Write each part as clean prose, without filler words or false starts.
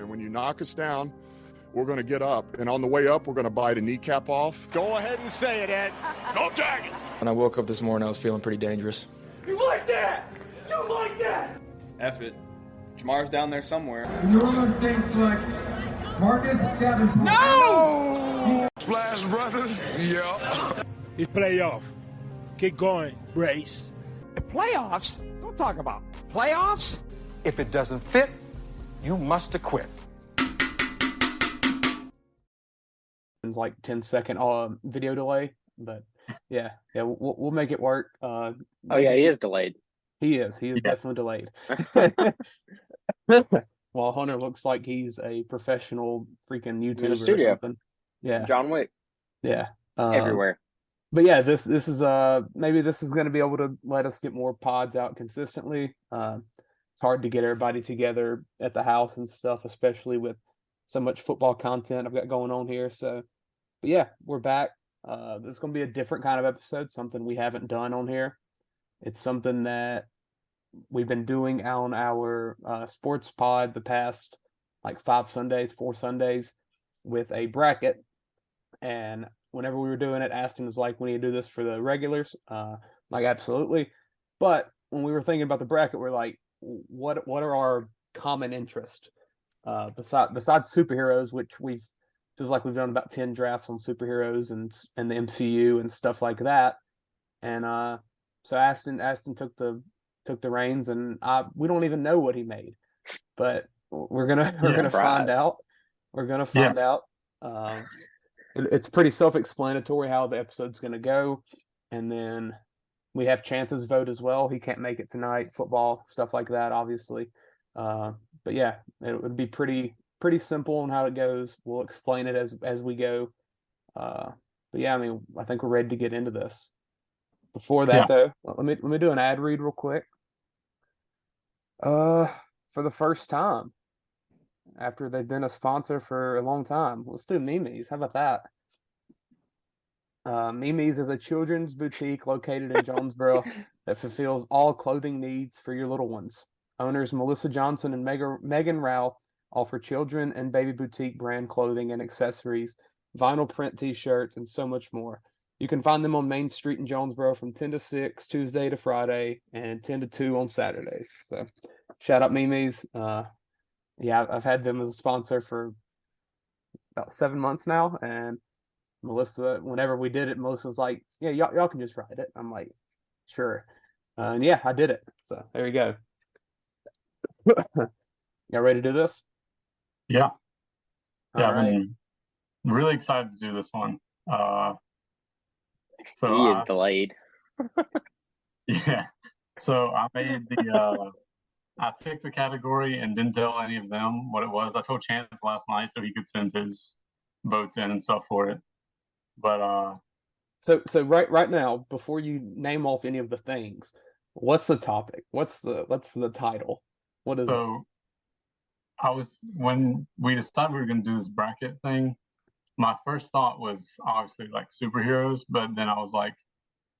And when you knock us down, we're going to get up. And on the way up, we're going to bite a kneecap off. Go ahead and say it, Ed. Go Tigers! When I woke up this morning, I was feeling pretty dangerous. You like that? You like that? F it. Jamar's down there somewhere. The New Orleans Saints select Marcus Davenport. No! Splash Brothers. Yeah. It's playoff. Keep going, Brace. The playoffs? Don't talk about playoffs. If it doesn't fit, you must acquit. Like 10-second video delay, but yeah, we'll make it work. Oh yeah, he is delayed. He is definitely delayed. While Hunter looks like he's a professional freaking YouTuber or something. Yeah, John Wick. Yeah, everywhere. But yeah, this is maybe this is going to be able to let us get more pods out consistently. It's hard to get everybody together at the house and stuff, especially with so much football content I've got going on here. So, but yeah, we're back. This is going to be a different kind of episode, something we haven't done on here. It's something that we've been doing on our sports pod the past like 4 Sundays with a bracket. And whenever we were doing it, Aston was like, we need to do this for the regulars. Like, absolutely. But when we were thinking about the bracket, we're like, what are our common interests? Besides superheroes, which feels like we've done about 10 drafts on superheroes and the MCU and stuff like that. And so Aston took the reins, and we don't even know what he made, but we're gonna find out. We're gonna find out. It's pretty self-explanatory how the episode's gonna go, and then we have Chance's vote as well. He can't make it tonight. Football stuff like that, obviously. But yeah, it would be pretty simple on how it goes. We'll explain it as we go. But yeah, I mean, I think we're ready to get into this. Before that, though, let me do an ad read real quick. For the first time, after they've been a sponsor for a long time, let's do Mimi's. How about that? Mimi's is a children's boutique located in Jonesboro that fulfills all clothing needs for your little ones. Owners Melissa Johnson and Megan Rao offer children and baby boutique brand clothing and accessories, vinyl print t-shirts, and so much more. You can find them on Main Street in Jonesboro from 10 to 6, Tuesday to Friday, and 10 to 2 on Saturdays. So shout out Mimi's. Yeah, I've had them as a sponsor for about 7 months now, and Melissa, whenever we did it, Melissa was like, yeah, y'all can just write it. I'm like, sure. And yeah, I did it. So there you go. Y'all ready to do this? Yeah. Yeah, right. I'm really excited to do this one. So he is delayed. Yeah. So I made I picked the category and didn't tell any of them what it was. I told Chance last night so he could send his votes in and stuff for it. But so right now, before you name off any of the things, what's the topic? What's the title? What is it? When we decided we were going to do this bracket thing, my first thought was obviously like superheroes, but then I was like,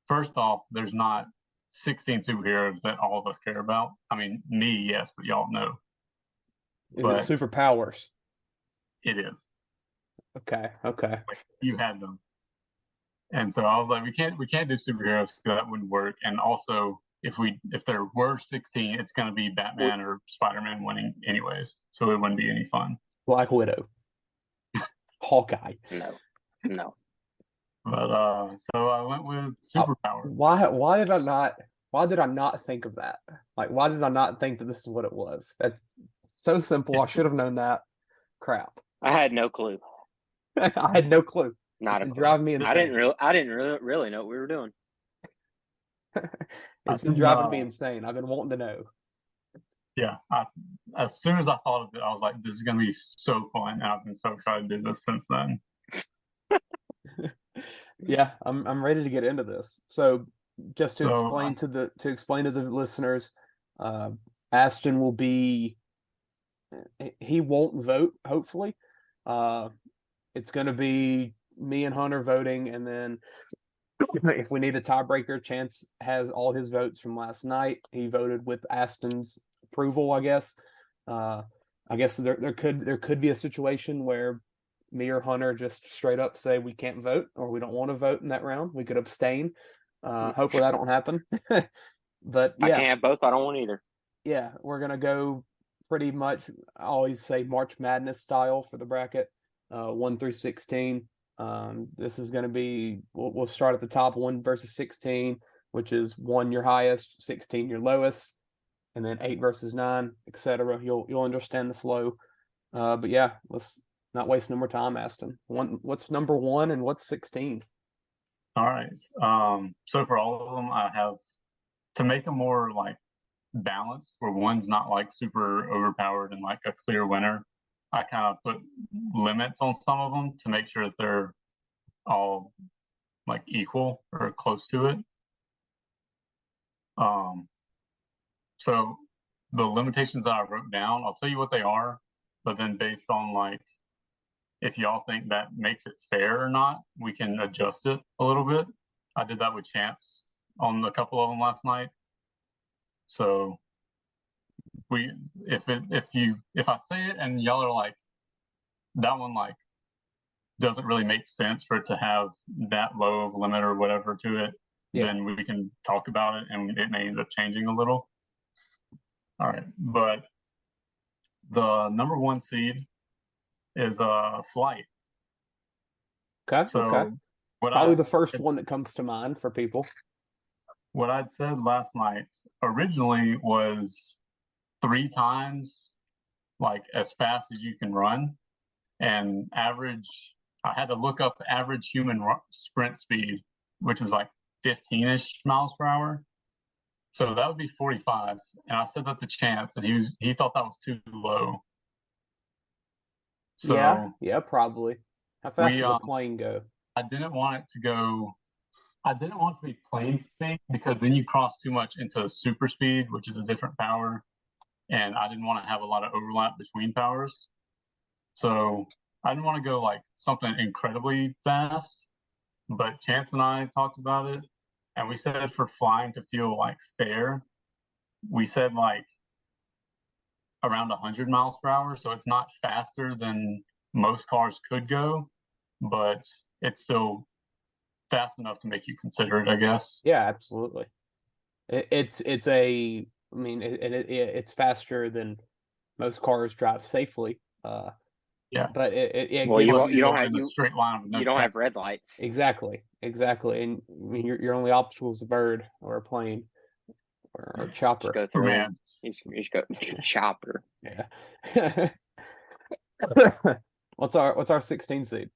first off, there's not 16 superheroes that all of us care about. I mean, me, yes, but y'all know. Is it Superpowers? It is. Okay. You had them. And so I was like, we can't do superheroes because that wouldn't work. And also, if there were 16, it's going to be Batman or Spider-Man winning anyways, so it wouldn't be any fun. Black Widow. Hawkeye. No. But so I went with Superpowers. Why did I not think of that? Like, why did I not think that this is what it was? That's so simple. I should have known that. Crap. I had no clue. I had no clue. Not a clue. Driving me insane. I didn't really know what we were doing. It's been driving me insane. I've been wanting to know. Yeah, as soon as I thought of it, I was like, "This is going to be so fun!" And I've been so excited to do this since then. Yeah, I'm ready to get into this. So, just to explain to the listeners, Aston will be. He won't vote. Hopefully, it's going to be me and Hunter voting, and then if we need a tiebreaker, Chance has all his votes from last night. He voted with Aston's approval, I guess. I guess there could be a situation where me or Hunter just straight up say we can't vote or we don't want to vote in that round. We could abstain. Hopefully that don't happen. But I yeah, can't have both. I don't want either. yeah, we're gonna go pretty much. I always say March Madness style for the bracket, 1 through 16. This is gonna be. We'll start at the top, 1 versus 16, which is 1 your highest, 16 your lowest, and then 8 versus 9, etc. You'll understand the flow. But yeah, let's not waste no more time, Aston. What's number 1 and what's 16? All right. So for all of them, I have to make them more like balanced, where one's not like super overpowered and like a clear winner. I kind of put limits on some of them to make sure that they're all like equal or close to it. So the limitations that I wrote down, I'll tell you what they are, but then based on like if y'all think that makes it fair or not, we can adjust it a little bit. I did that with Chance on a couple of them last night. So if I say it and y'all are like, that one like doesn't really make sense for it to have that low of a limit or whatever to it, then we can talk about it and it may end up changing a little. All right, but the number 1 seed is Flight. Okay. So okay. Probably the first one that comes to mind for people. What I'd said last night originally was 3 times like as fast as you can run, and average. I had to look up average human sprint speed, which was like 15-ish miles per hour. So that would be 45. And I said that to Chance, and he thought that was too low. So yeah, probably. How fast does a plane go? I didn't want it to be plane speed, because then you cross too much into super speed, which is a different power. And I didn't want to have a lot of overlap between powers. So I didn't want to go like something incredibly fast, but Chance and I talked about it, and we said for flying to feel like fair, we said like around 100 miles per hour. So it's not faster than most cars could go, but it's still fast enough to make you consider it, I guess. Yeah, absolutely. It's faster than most cars drive safely. Yeah, but you don't have a straight line. You don't have red lights. Exactly, and I mean your only obstacle is a bird or a plane or a chopper. Just go through you just go chopper. Yeah. What's our 16 seed?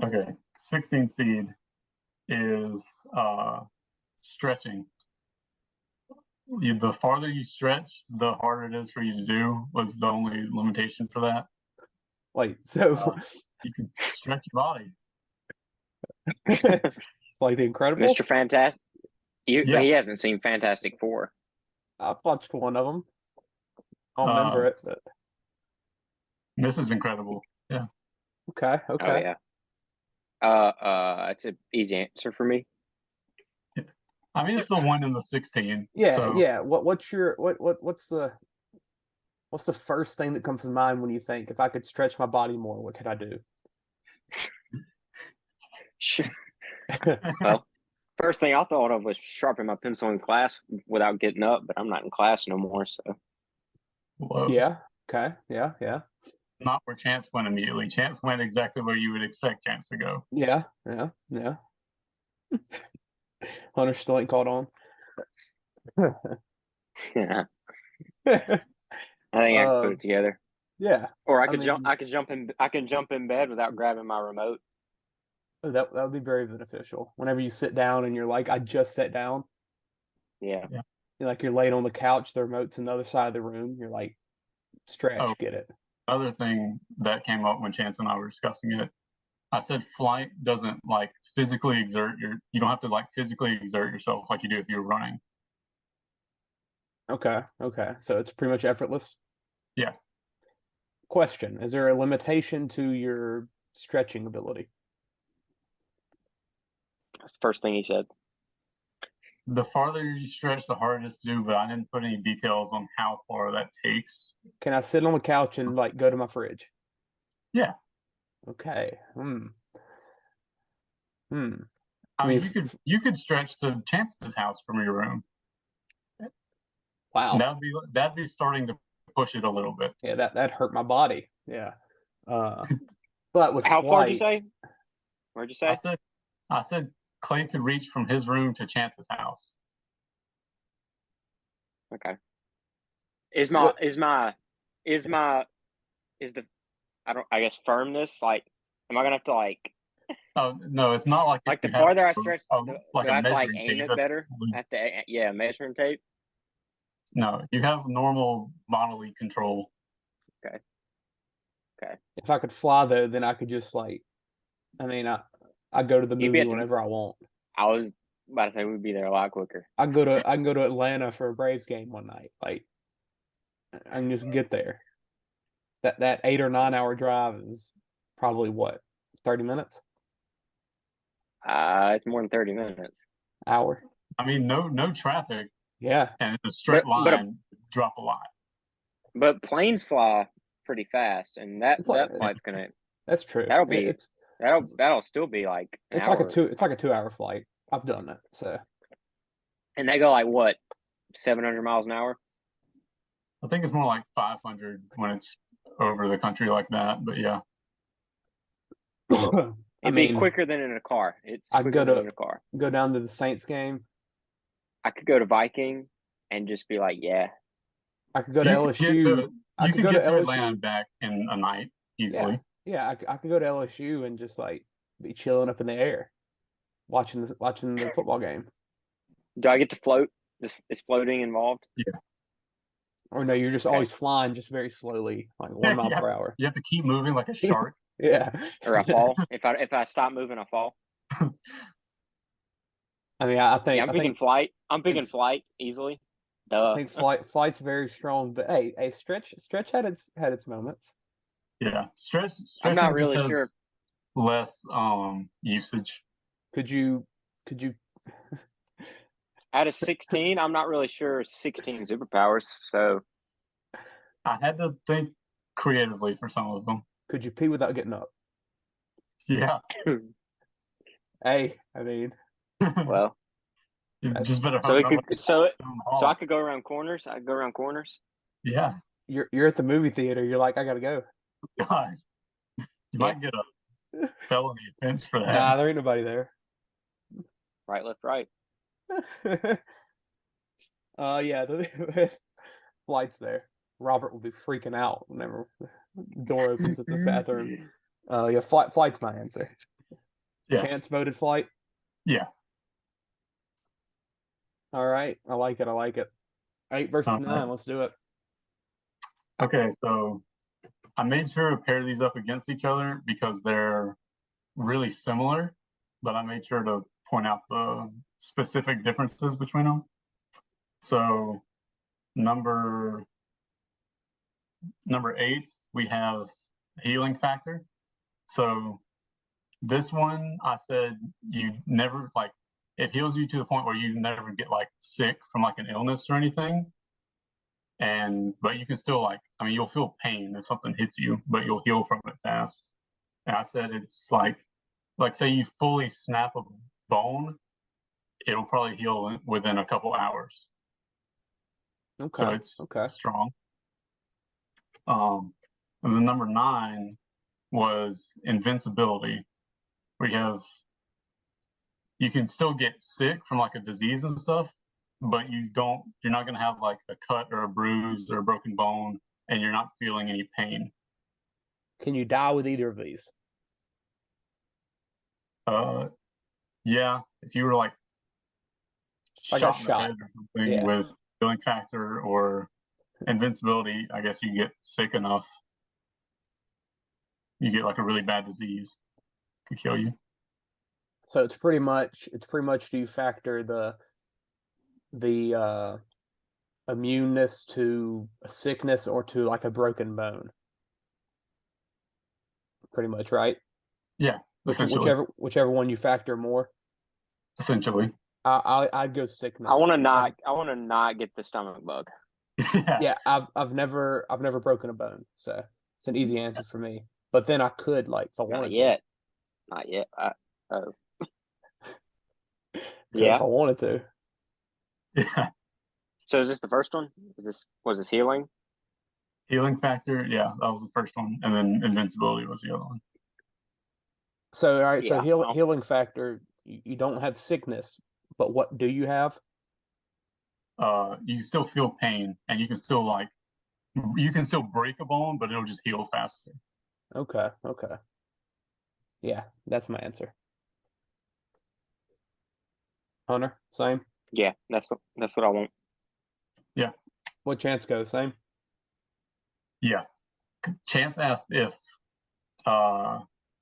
Okay, 16 seed is stretching. The farther you stretch, the harder it is for you to do, was the only limitation for that. Wait, so you can stretch your body. It's like The Incredibles? Mr. Fantastic. He hasn't seen Fantastic Four. I've watched one of them. I don't remember it, but this is incredible. Yeah. Okay. Oh, yeah. It's an easy answer for me. I mean, it's the one in the 16. Yeah, so. yeah. What's the first thing that comes to mind when you think, if I could stretch my body more, what could I do? Sure. Well, first thing I thought of was sharpen my pencil in class without getting up, but I'm not in class no more, so. Whoa. Yeah. Okay. Yeah. Not where Chance went immediately. Chance went exactly where you would expect Chance to go. Yeah. Hunter still ain't caught on. Yeah. I think I can put it together. Yeah. Or I can jump in bed without grabbing my remote. That would be very beneficial. Whenever you sit down and you're like, I just sat down. Yeah. You're laying on the couch, the remote's on the other side of the room. You're like, stretch, get it. Other thing that came up when Chance and I were discussing it, I said flight doesn't like physically you don't have to like physically exert yourself like you do if you're running. Okay. So it's pretty much effortless? Yeah. Question, is there a limitation to your stretching ability? That's the first thing he said. The farther you stretch, the harder it is to do, but I didn't put any details on how far that takes. Can I sit on the couch and like go to my fridge? Yeah. Okay. I mean, you could stretch to Chance's house from your room. Wow. That'd be starting to push it a little bit. Yeah, that hurt my body. Yeah. But with How flight, far did you say? Where'd you say? I said Clay could reach from his room to Chance's house. Okay. Is I guess firmness, like, am I gonna have to like? Oh no, it's not like the farther I stretch, like do I a have to like measuring aim tape. it better? I have to, measuring tape. No, you have normal bodily control. Okay. if I could fly though, then I could just like, I go to the movie whenever I want. I was about to say we'd be there a lot quicker. I can go to Atlanta for a Braves game one night. Like, I can just get there. That 8 or 9 hour drive is probably what, 30 minutes? It's more than 30 minutes. Hour. I mean, no traffic. Yeah. And a straight line drop a lot. But planes fly pretty fast, and that flight's gonna. That's true. That'll still be like an hour. It's like a 2 hour flight. I've done it. So. And they go like what, 700 miles an hour? I think it's more like 500 when it's over the country like that. But yeah. It'd be quicker than in a car. I could go down to the Saints game. I could go to Viking and just be like, yeah. I could go to LSU. You could get to Atlanta and back in a night easily. Yeah, I could go to LSU and just like be chilling up in the air, watching the football game. Do I get to float? Is floating involved? Yeah. Or no, you're just always flying, just very slowly, like 1 mile per hour. You have to keep moving like a shark. Yeah. Or I fall. If I stop moving, I fall. I mean, I think I'm picking flight. I'm picking flight easily. Duh. I think flight's very strong, but hey, stretch had its moments. Yeah, stretch. I'm not really sure. Less usage. Could you? Out of 16, I'm not really sure 16 superpowers. So I had to think creatively for some of them. Could you pee without getting up? Yeah. Hey, I mean, well, you just better. So I could go around corners. I could go around corners. Yeah. You're at the movie theater. You're like, I gotta go. God, you might get a felony offense for that. Nah, there ain't nobody there. Right, left, right. Yeah, the flight's there. Robert will be freaking out whenever the door opens at the bathroom. Yeah, flight's my answer. Yeah. Chance voted flight. Yeah. All right, I like it. 8 versus 9. Let's do it. Okay, so I made sure to pair these up against each other because they're really similar, but I made sure to point out the specific differences between them. So number 8, we have healing factor. So this one, I said you never it heals you to the point where you never get sick from an illness or anything. But you can still you'll feel pain if something hits you, but you'll heal from it fast. And I said it's like say you fully snap a bone, it'll probably heal within a couple hours. Okay. So it's strong. And then number 9 was invincibility, where you can still get sick from a disease and stuff, but you're not going to have a cut or a bruise or a broken bone, and you're not feeling any pain. Can you die with either of these? Yeah, if you were shot in the head or something with healing factor or invincibility, I guess you get sick enough, you get a really bad disease to kill you. So it's pretty much do you factor the immuneness to a sickness or to a broken bone? Pretty much, right? Yeah. Whichever one you factor more. Essentially. I'd go sickness. I want to not get the stomach bug. Yeah, I've never broken a bone, so it's an easy answer for me. But then I could, like, if I wanted Not yet. if I wanted to. Yeah. So is this the first one? Was this healing? Healing factor, yeah, that was the first one, and then invincibility was the other one. So all right, so Yeah. healing factor, you don't have sickness, but what do you have? You still feel pain, and you can still break a bone, but it'll just heal faster. Okay. Yeah, that's my answer. Hunter, same. Yeah, that's what I want. Yeah. What Chance go? Same. Yeah. Chance asked if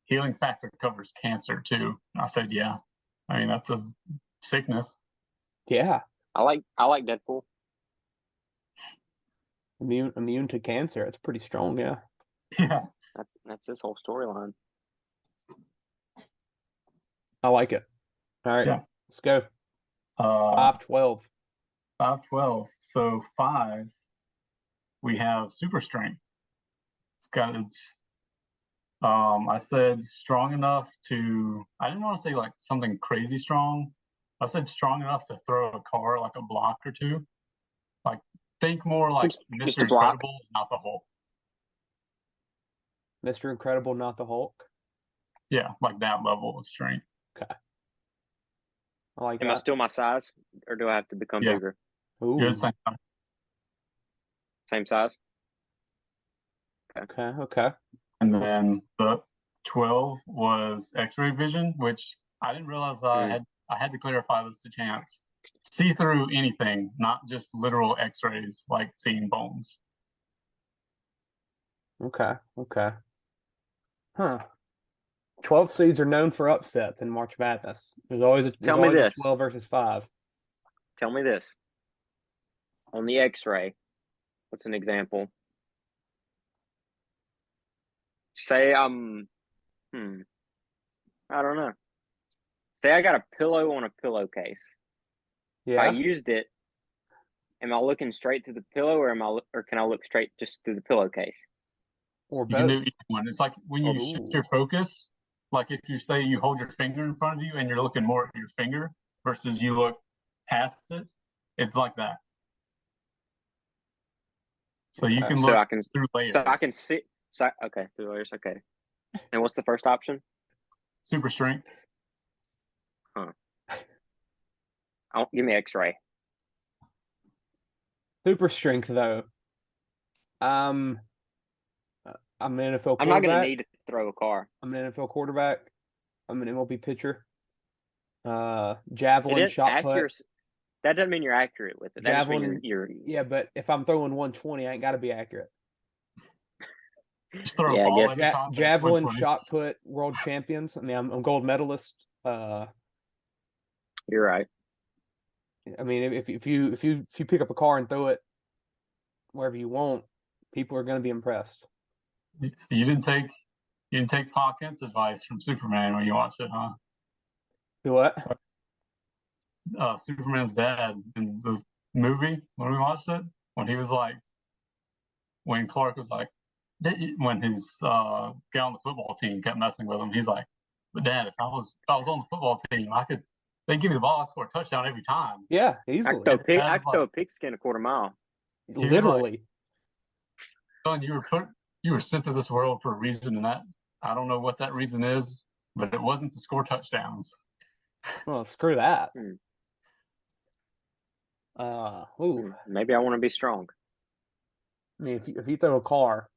healing factor covers cancer too. I said yeah. I mean, that's a sickness. Yeah. I like Deadpool. Immune to cancer. It's pretty strong. Yeah. Yeah. That's his whole storyline. I like it. All right. Yeah. Let's go. 5-12. 5-12. So 5, we have super strength. I said strong enough to, I didn't want to say like something crazy strong. I said strong enough to throw a car like a block or two. Like, think more like Just Mr. a block? Incredible, not the Hulk. Mr. Incredible, not the Hulk. Yeah, like that level of strength. Okay. I like Am that. I still my size, or do I have to become Yeah. bigger? Ooh. You're the same time. Same size? Okay. And then the 12 was X-ray vision, which I didn't realize I had to clarify this to Chance. See through anything, not just literal X-rays like seeing bones. Okay. Huh. 12 seeds are known for upsets in March Madness. There's always a 12 versus 5. Tell me this. On the X-ray, what's an example? Say I don't know. Say I got a pillow on a pillowcase. If I Yeah. used it, am I looking straight through the pillow, or can I look straight just through the pillowcase? Or You can do both. either one. It's like when you shift your focus, like if you say you hold your finger in front of you and you're looking more at your finger versus you look past it, it's like that. So you can look through layers. So I can see. Okay, through layers. Okay. And what's the first option? Super strength. Give me X-ray. Super strength, though. I'm an NFL quarterback. I'm not going to need to throw a car. I'm an NFL quarterback. I'm an MLB pitcher. Javelin, shot put. That doesn't mean you're accurate with it. That just means you're. Yeah, but if I'm throwing 120, I ain't got to be accurate. Just throw a ball every time. Javelin, shot put, world champions. I mean, I'm gold medalist. You're right. I mean, if you pick up a car and throw it wherever you want, people are going to be impressed. You didn't take Pa Kent's advice from Superman when you watched it, huh? Do what? Superman's dad in the movie when we watched it, when Clark was like, when his guy on the football team kept messing with him, he's like, "But Dad, if I was on the football team, they give me the ball, I score a touchdown every time." Yeah, easily. I could throw a pigskin a quarter mile. Literally. Son, you were sent to this world for a reason, and that I don't know what that reason is, but it wasn't to score touchdowns. Well, screw that. Maybe I want to be strong. I mean, if you throw a car,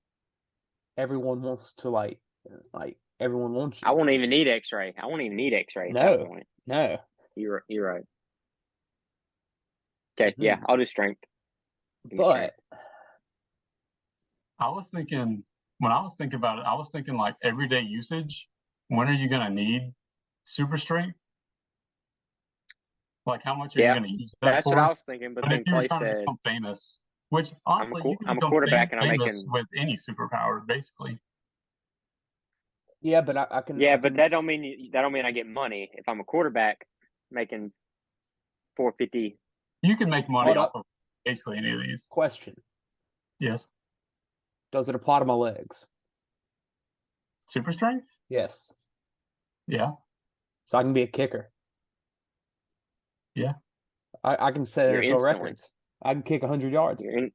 everyone wants to like everyone wants you. I won't even need X-ray. No. You're right. Okay, yeah, I'll do strength. But I was thinking about it, I was thinking like everyday usage. When are you gonna need super strength? Like, how much are you gonna use that That's for? what I was thinking. But then if you're Clay trying to said, become famous, which honestly, I'm a quarterback and I'm famous making with any superpower, basically. Yeah, but I can. Yeah, but that don't mean I get money if I'm a quarterback making 450. You can make money Hold off up. of basically any of these. Question: Yes. does it apply to my legs? Super strength? Yes. Yeah. So I can be a kicker. Yeah. I can set You're NFL instantly. records. I can kick 100 yards. You're in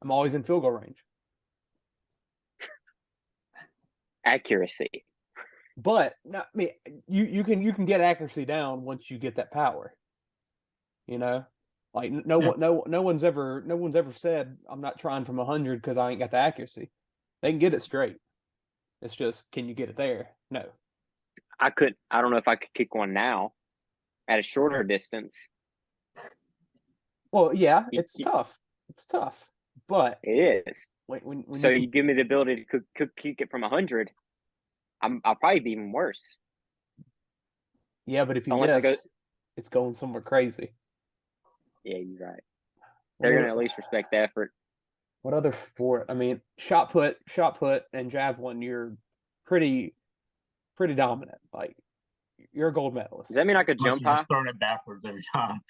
I'm always in field goal range. accuracy. But I mean, you can get accuracy down once you get that power. You know, like no one's ever said I'm not trying from 100 because I ain't got the accuracy. They can get it straight. It's just, can you get it there? No. I don't know if I could kick one now at a shorter distance. Well, yeah, it's tough. It's tough, but It is. when So you give me the ability to kick it from 100, I'll probably be even worse. yeah, but if you Unless miss, it's going somewhere crazy. Yeah, you're right. They're gonna at least respect the effort. What other sport? I mean, shot put, and javelin. You're pretty dominant. Like, you're a gold medalist. Does that mean I could jump You're high? just throwing it backwards every time.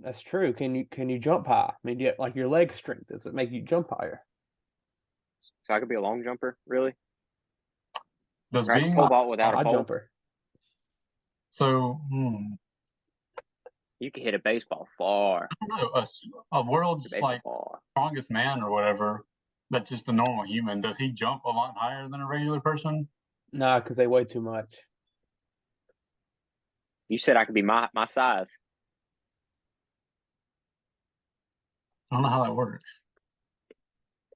That's true. Can you jump high? I mean, like your leg strength, does it make you jump higher? So I could be a long jumper, really? Does Or I can being pole vault without a High pole? jumper. so You can hit a baseball far. I don't know, a world's Baseball like far. strongest man or whatever, that's just a normal human. Does he jump a lot higher than a regular person? Nah, because they weigh too much. You said I could be my size. I don't know how that works.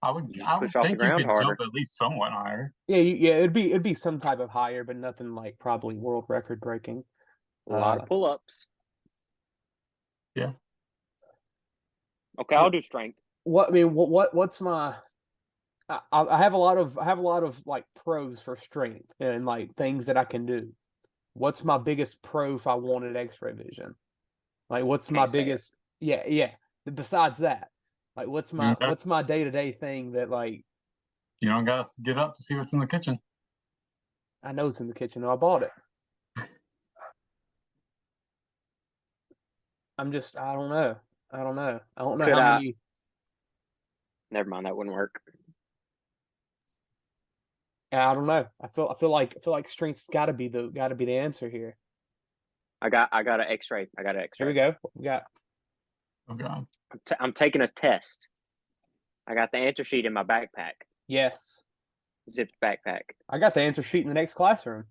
I would You think push off the you ground could harder. jump at least somewhat higher. Yeah, it'd be some type of higher, but nothing like probably world record breaking. A lot of pull-ups. Yeah. Okay, I'll do strength. What's my? I have a lot of like pros for strength and like things that I can do. What's my biggest pro if I wanted X-ray vision? Like, what's my Can't say it. biggest? Yeah. Besides that, like, what's my day-to-day thing that, like, You don't gotta get up to see what's in the kitchen. I know it's in the kitchen. I bought it. I don't know. I don't know Could how I- many. Never mind, that wouldn't work. I don't know. I feel like strength's got to be the answer here. I got an X-ray. I got an Here we X-ray. go. What we got? Oh god. I'm taking a test. I got the answer sheet in my backpack. Yes, Zipped backpack. I got the answer sheet in the next classroom.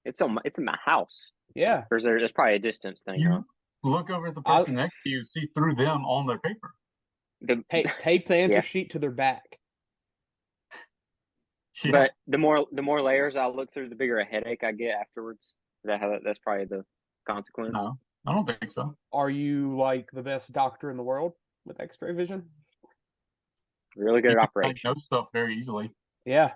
It's in my house. Yeah, Or is there's probably a distance thing, huh? You look over at the person next to you, see through them on their paper. tape the answer Yeah. sheet to their back. Yeah. But the more layers I look through, the bigger a headache I get afterwards. That's probably the consequence. No, I don't think so. Are you like the best doctor in the world with X-ray vision? Really good You at can operation. diagnose stuff very easily. Yeah,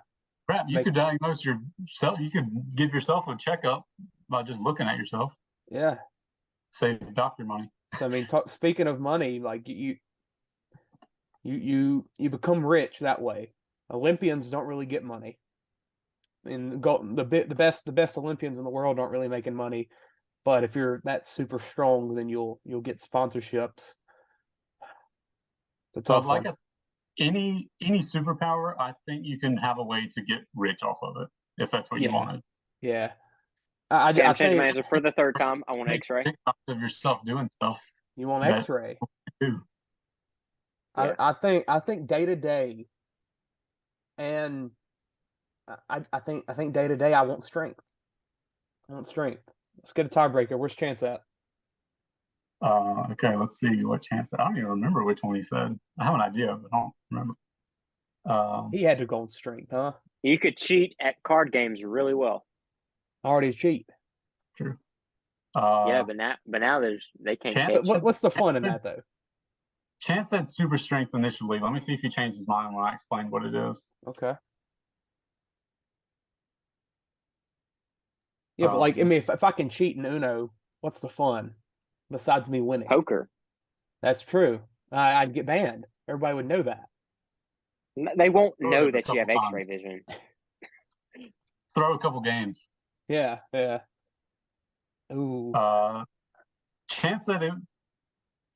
Crap, you Make- could diagnose yourself. You could give yourself a checkup by just looking at yourself. yeah. Save doctor money. So I mean, speaking of money, like you become rich that way. Olympians don't really get money. And the best Olympians in the world aren't really making money. But if you're that super strong, then you'll get sponsorships. It's a tough Like one. any superpower, I think you can have a way to get rich off of it if that's what you Yeah. wanted. Yeah. Okay, I'm changing my think answer for the third time. I want Take X-ray. TikToks of yourself doing stuff. you want that- X-ray. too. Yeah. I think day to day, and I think day to day I want strength. Let's get a tiebreaker. Where's Chance at? Okay, let's see what chance. I don't even remember which one he said. I have an idea, but I don't remember. He had to go on strength, huh? You could cheat at card games really well. Already cheat. True. Yeah, but now they can't Chance- catch. But what's the fun in that though? Chance said super strength initially. Let me see if he changed his mind when I explained what it is. Okay. Yeah, but like, I mean, if I can cheat in Uno, what's the fun besides me winning? Poker. That's true. I'd get banned. Everybody would know that. They won't Throw know it a that you have couple X-ray times. vision. Throw a couple games. Yeah. Ooh. chance that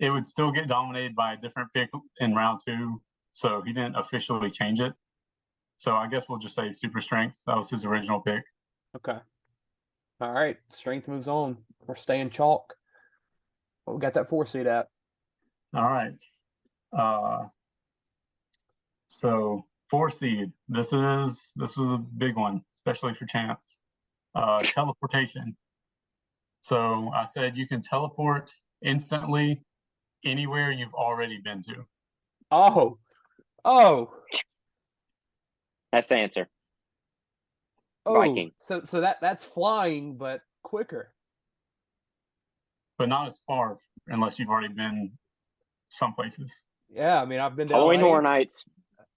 it would still get dominated by a different pick in round 2, so he didn't officially change it. So I guess we'll just say super strength. That was his original pick. Okay. All right. Strength moves on. We're staying chalk. What we got that 4 seed at? All right. So 4 seed. This is a big one, especially for Chance. Teleportation. So I said you can teleport instantly anywhere you've already been to. Oh. That's the answer. Oh. Viking. So that's flying, but quicker. But not as far unless you've already been some places. Yeah, I mean, I've been to Halloween LA. Horror Nights.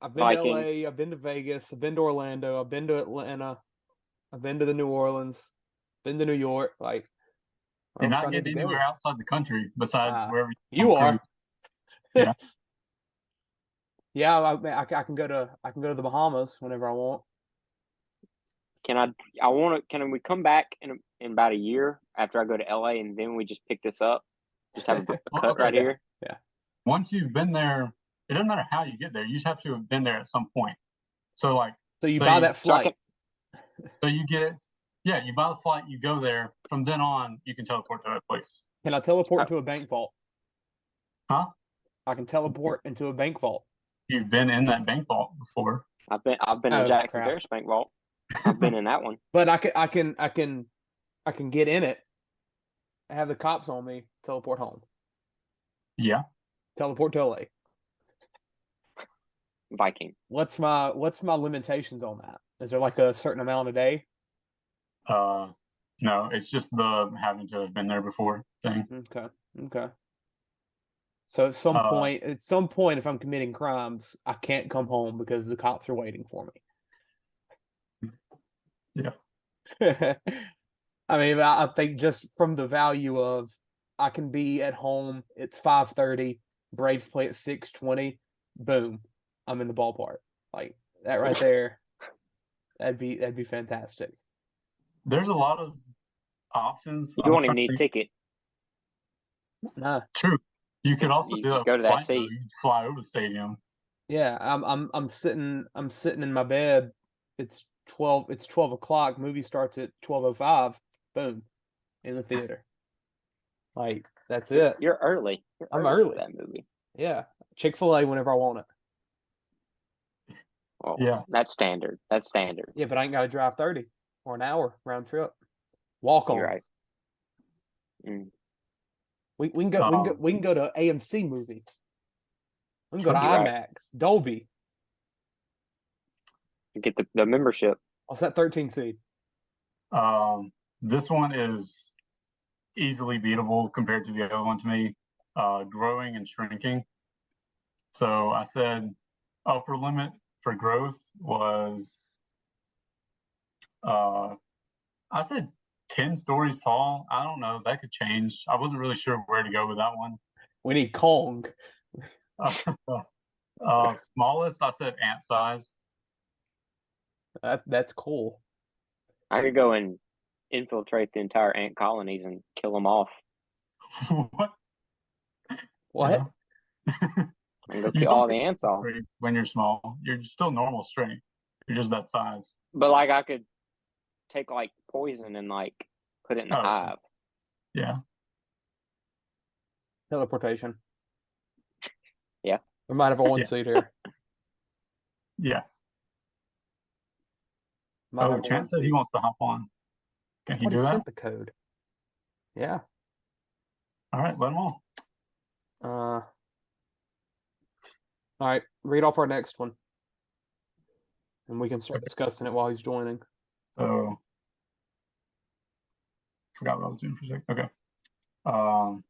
I've been Viking. to LA. I've been to Vegas. I've been to Orlando. I've been to Atlanta. I've been to the New Orleans. Been to New York. Like, you're not getting anywhere outside the country besides wherever you are. Yeah. Yeah, I can go to the Bahamas whenever I want. Can we come back in about a year after I go to LA and then we just pick this up? Just have a cut right here. Yeah. Once you've been there, it doesn't matter how you get there. You just have to have been there at some point. So you buy that flight. So you buy the flight, you go there. From then on, you can teleport to that place. Can I teleport to a bank vault? Huh? I can teleport into a bank vault. You've been in that bank vault before. I've been in Jackson Ferris Bank Vault. I've been in that one. But I can get in it. I have the cops on me. Teleport home. Yeah. Teleport to LA. Viking. What's my limitations on that? Is there like a certain amount a day? No, it's just the having to have been there before thing. Okay. So at some point, if I'm committing crimes, I can't come home because the cops are waiting for me. Yeah. I mean, I think just from the value of I can be at home, it's 5:30, Braves play at 6:20, boom, I'm in the ballpark. Like that right there, that'd be fantastic. There's a lot of options. You don't even need a ticket. Nah. True. You could also just go to that seat. You fly over the stadium. Yeah, I'm sitting in my bed. It's 12 o'clock. Movie starts at 12:05. Boom, in the theater. Like that's it. You're early. I'm early for that movie. Yeah, Chick-fil-A whenever I want it. Well, yeah, that's standard. Yeah, but I ain't got to drive 30 or an hour round trip. Walk on. Right. Mm. We can go to AMC movie. We can go to IMAX, right. Dolby. Get the membership. What's that 13 seed? This one is easily beatable compared to the other one to me. Growing and shrinking. So I said upper limit for growth was I said 10 stories tall. I don't know. That could change. I wasn't really sure where to go with that one. We need Kong. Smallest, I said ant size. That's cool. I could go and infiltrate the entire ant colonies and kill them off. What? And go kill all the ants off. When you're small, you're still normal strength. You're just that size. But like I could take like poison and like put it in the hive. Yeah. Teleportation. Yeah. We might have a 1 seed here. Yeah. Chance said he wants to hop on. Can he do that? Sent the code. Yeah. All right, let him on. All right, read off our next one, and we can start discussing it while he's joining. So, forgot what I was doing for a second. Okay.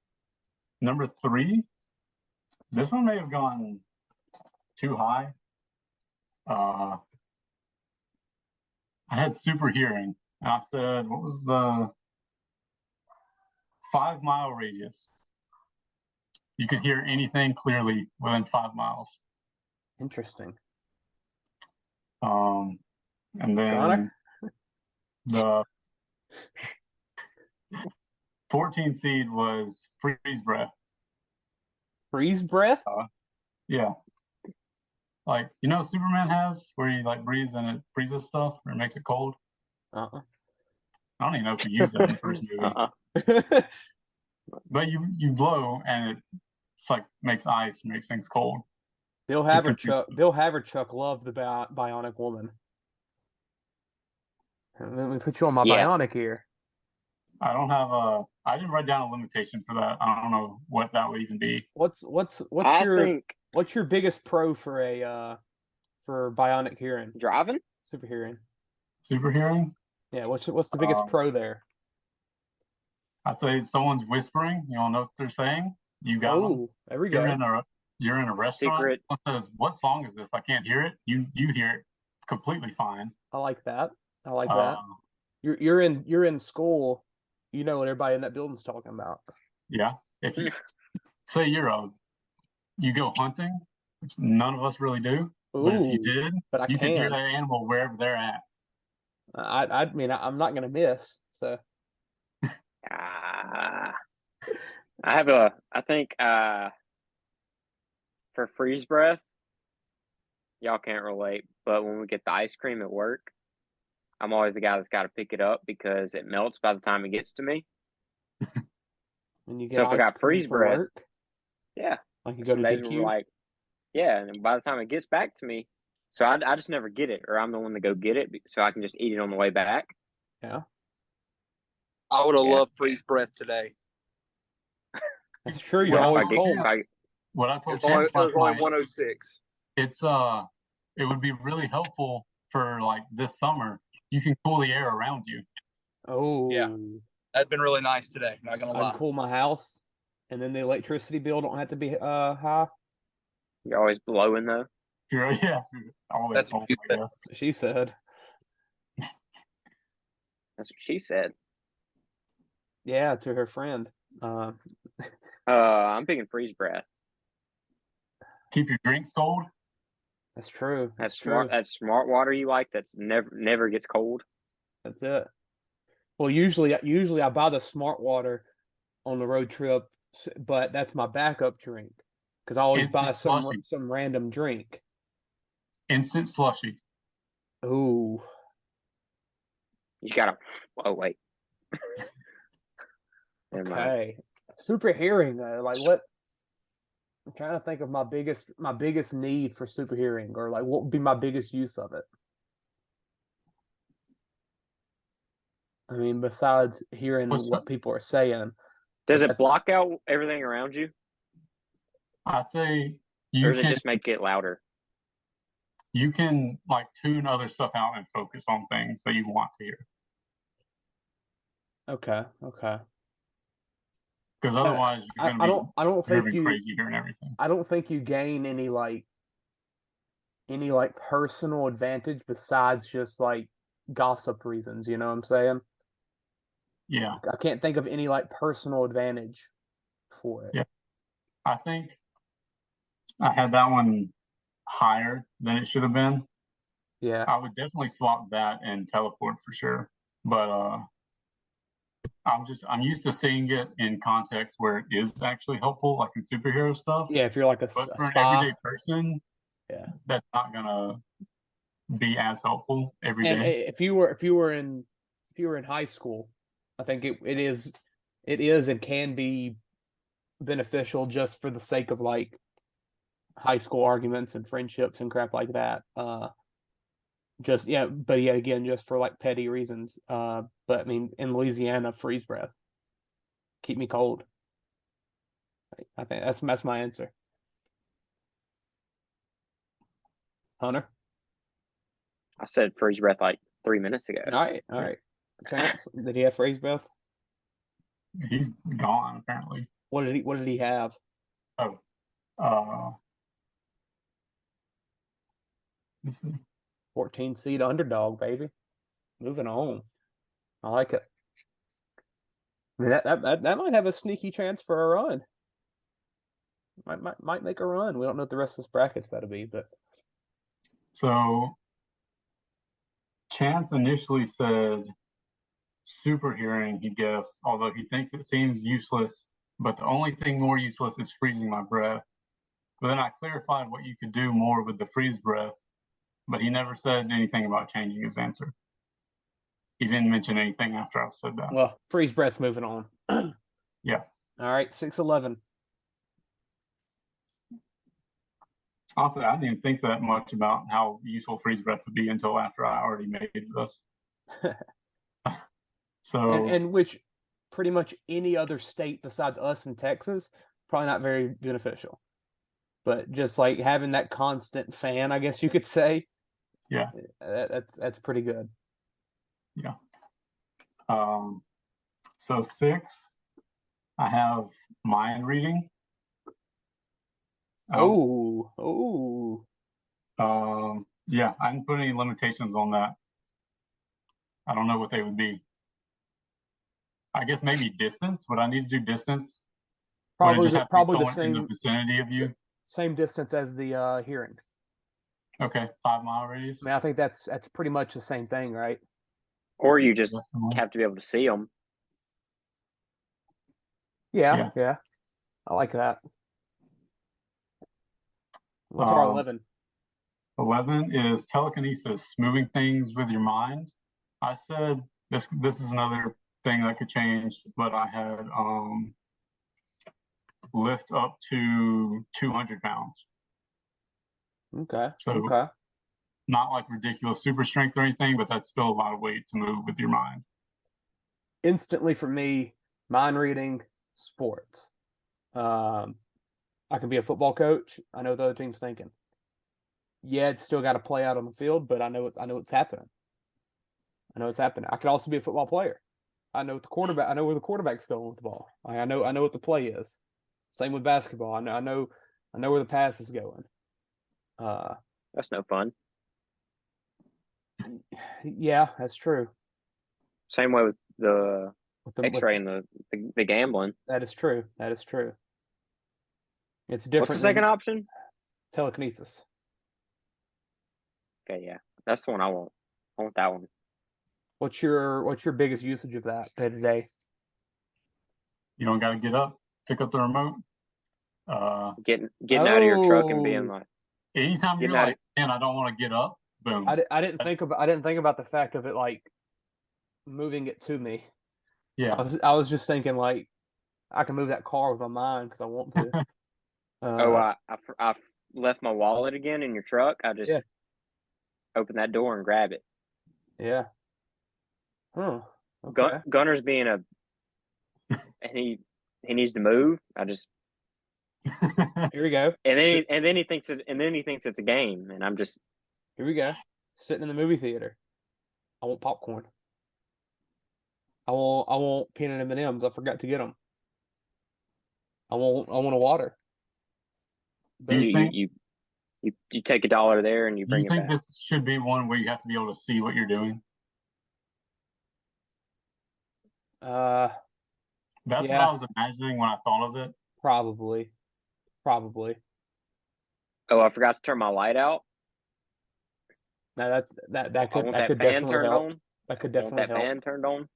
Number 3. This one may have gone too high. I had super hearing. And I said, what was the 5-mile radius? You could hear anything clearly within 5 miles. Interesting. And then Connor? 14 seed was Freeze Breath. Freeze breath? Yeah. Like, Superman has where he like breathes and it freezes stuff or it makes it cold. Uh-uh. I don't even know if he used it in the first movie. But you blow and it's like makes ice, makes things cold. Bill Haverchuck loved the Bionic Woman. Let me put you on my Bionic here. I don't have I didn't write down a limitation for that. I don't know what that would even be. What's your biggest pro for for Bionic hearing? Driving? Super hearing. Super hearing? Yeah, what's the biggest pro there? I say someone's whispering, you don't know what they're saying. You got them. There we go. You're in a restaurant. Secret. Someone says, "What song is this? I can't hear it." You hear it completely fine. I like that. That. You're in school. You know what everybody in that building's talking about. Yeah. If you say you go hunting, which none of us really do, but if you did, you can hear that animal wherever they're at. I mean, I'm not gonna miss. So. I think for freeze breath, y'all can't relate, but when we get the ice cream at work, I'm always the guy that's got to pick it up because it melts by the time it gets to me. When you get so if I got freeze breath, like you go to BBQ, and by the time it gets back to me, so I just never get it, or I'm the one to go get it, so I can just eat it on the way back. Yeah. I would have loved freeze breath today. It's true. You're always cold. What I told it was only 106. It's it would be really helpful for like this summer. You can cool the air around you. Oh yeah, that'd been really nice today. Not gonna lie. I can cool my house, and then the electricity bill don't have to be high. You're always blowing though. Yeah, always. That's what she said. That's what she said. Yeah, to her friend. I'm picking freeze breath. Keep your drinks cold. That's true. That's smart. That's smart water you like. That's never gets cold. That's it. Well, usually I buy the smart water on the road trip, but that's my backup drink because I always buy some random drink. Instant slushy. Ooh. You gotta. Oh wait. Okay. Super hearing like what? I'm trying to think of my biggest need for super hearing, or like what would be my biggest use of it. I mean, besides hearing what people are saying. Does it block out everything around you? I'd say or does it just make it louder? You can like tune other stuff out and focus on things that you want to hear. Okay. Because otherwise, you're going to be I don't think crazy hearing everything. I don't think you gain any personal advantage besides just like gossip reasons. You know what I'm saying? Yeah. I can't think of any like personal advantage for it. Yeah. I think I had that one higher than it should have been. Yeah. I would definitely swap that and teleport for sure. But I'm used to seeing it in context where it is actually helpful, like in superhero stuff. Yeah, if you're like but for an everyday person, that's not gonna be as helpful every day. And if you were in high school, I think it is and can be beneficial just for the sake of like high school arguments and friendships and crap like that. Again, just for like petty reasons. But I mean, in Louisiana, freeze breath, keep me cold. I think that's my answer. Hunter, I said freeze breath like 3 minutes ago. All right. Chance, did he have freeze breath? He's gone apparently. What did he have? 14 seed underdog, baby. Moving on. I like it. I mean, that might have a sneaky chance for a run. Might make a run. We don't know what the rest of this bracket's about to be, but so Chance initially said super hearing, he guessed, although he thinks it seems useless, but the only thing more useless is freezing my breath. But then I clarified what you could do more with the freeze breath, but he never said anything about changing his answer. He didn't mention anything after I said that. Well, freeze breath's moving on. Yeah. All right, 6'11". Honestly, I didn't even think that much about how useful freeze breath would be until after I already made this. So and which pretty much any other state besides us in Texas, probably not very beneficial. But just like having that constant fan, I guess you could say. Yeah. That's pretty good. Yeah. So 6, I have mind reading. Yeah, I didn't put any limitations on that. I don't know what they would be. I guess maybe distance. Would I need to do distance? Probably probably the same in the vicinity of you. Same distance as the hearing. Okay, 5-mile radius. I mean, I think that's pretty much the same thing, right? Or you just have to be able to see them. Yeah. I like that. What's our 11? 11 is telekinesis, moving things with your mind. I said this is another thing that could change, but I had lift up to 200 pounds. Okay. So okay. Not like ridiculous super strength or anything, but that's still a lot of weight to move with your mind. Instantly for me, mind reading, sports. I can be a football coach. I know what the other team's thinking. Yeah, it's still got to play out on the field, but I know it's happening. I know it's happening. I could also be a football player. I know where the quarterback's going with the ball. I know what the play is. Same with basketball. I know where the pass is going. That's no fun. Yeah, that's true. Same way with the X-ray and the gambling. That is true. It's different. What's the second option? Telekinesis. Okay, yeah, that's the one I want. I want that one. What's your biggest usage of that day to day? You don't got to get up, pick up the remote. Getting out of your truck and being like, anytime you're like, man, I don't want to get up. Boom. I didn't think about the fact of it like moving it to me. Yeah. I was just thinking like I can move that car with my mind because I want to. I left my wallet again in your truck. I just open that door and grab it. Yeah. Huh. Okay. Gunner's being and he needs to move. I just here we go. And then he thinks it's a game, and I'm just here we go. Sitting in the movie theater. I want popcorn. I want peanut M&Ms. I forgot to get them. I want a water. You take $1 there and you bring it back. Do you think this should be one where you have to be able to see what you're doing? That's what I was imagining when I thought of it. Probably. Oh, I forgot to turn my light out. Now that could definitely help. That could definitely help. That fan turned on.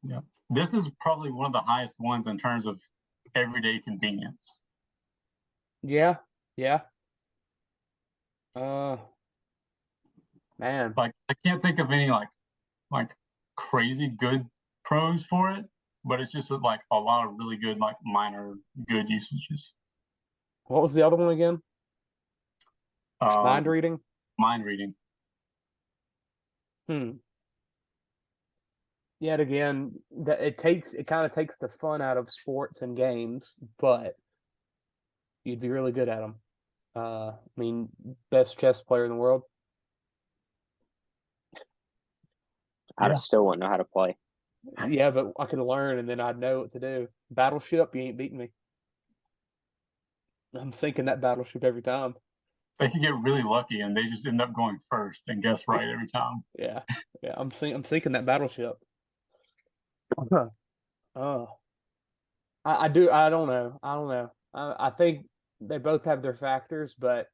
Yeah, this is probably one of the highest ones in terms of everyday convenience. Yeah. Man, like I can't think of any like crazy good pros for it, but it's just like a lot of really good like minor good usages. What was the other one again? Mind reading. Mind reading. Yet again, it kind of takes the fun out of sports and games, but you'd be really good at them. I mean, best chess player in the world. I still wouldn't know how to play. Yeah, but I could learn, and then I'd know what to do. Battleship, you ain't beating me. I'm sinking that battleship every time. They can get really lucky, and they just end up going first and guess right every time. Yeah, I'm sinking that battleship. I don't know. I think they both have their factors, but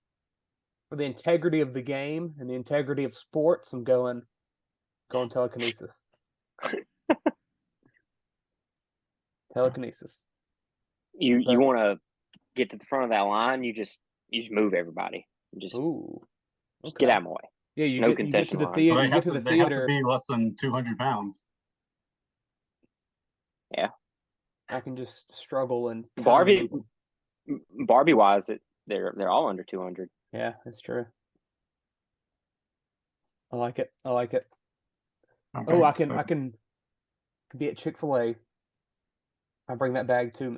for the integrity of the game and the integrity of sports, I'm going telekinesis. Telekinesis. You want to get to the front of that line, you just move everybody. Just get out of my way. Yeah, no you get to the theater. You get to the They have to theater. be less than 200 pounds. Yeah, I can just struggle and Barbie wise, they're all under 200. Yeah, that's true. I like it. I like it. Okay, I can be at Chick-fil-A. I bring that bag to me.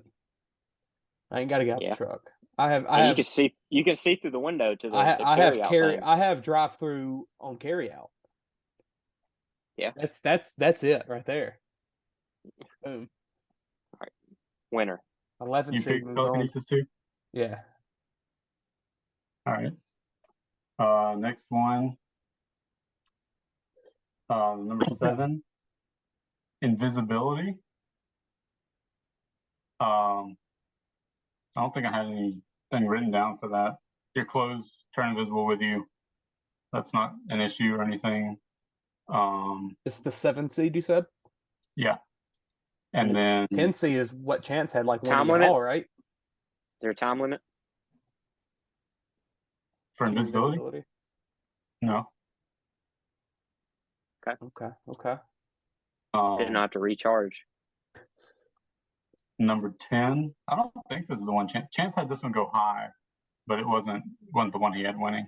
I ain't got to get out the truck. You can see through the window to the I have drive-through on carry-out. Yeah, that's it right there. Boom. All right, winner. 11 You pick telekinesis too? Yeah. All right. Next one. Number 7, invisibility. I don't think I had anything written down for that. Your clothes turn invisible with you. That's not an issue or anything. It's the 7 seed you said? Yeah. And then 10 seed is what Chance had, like time winning limit, it all, right? Is there a time limit for invisibility? No. Okay. Didn't have to recharge. Number 10. I don't think this is the one. Chance had this one go high, but it wasn't the one he had winning.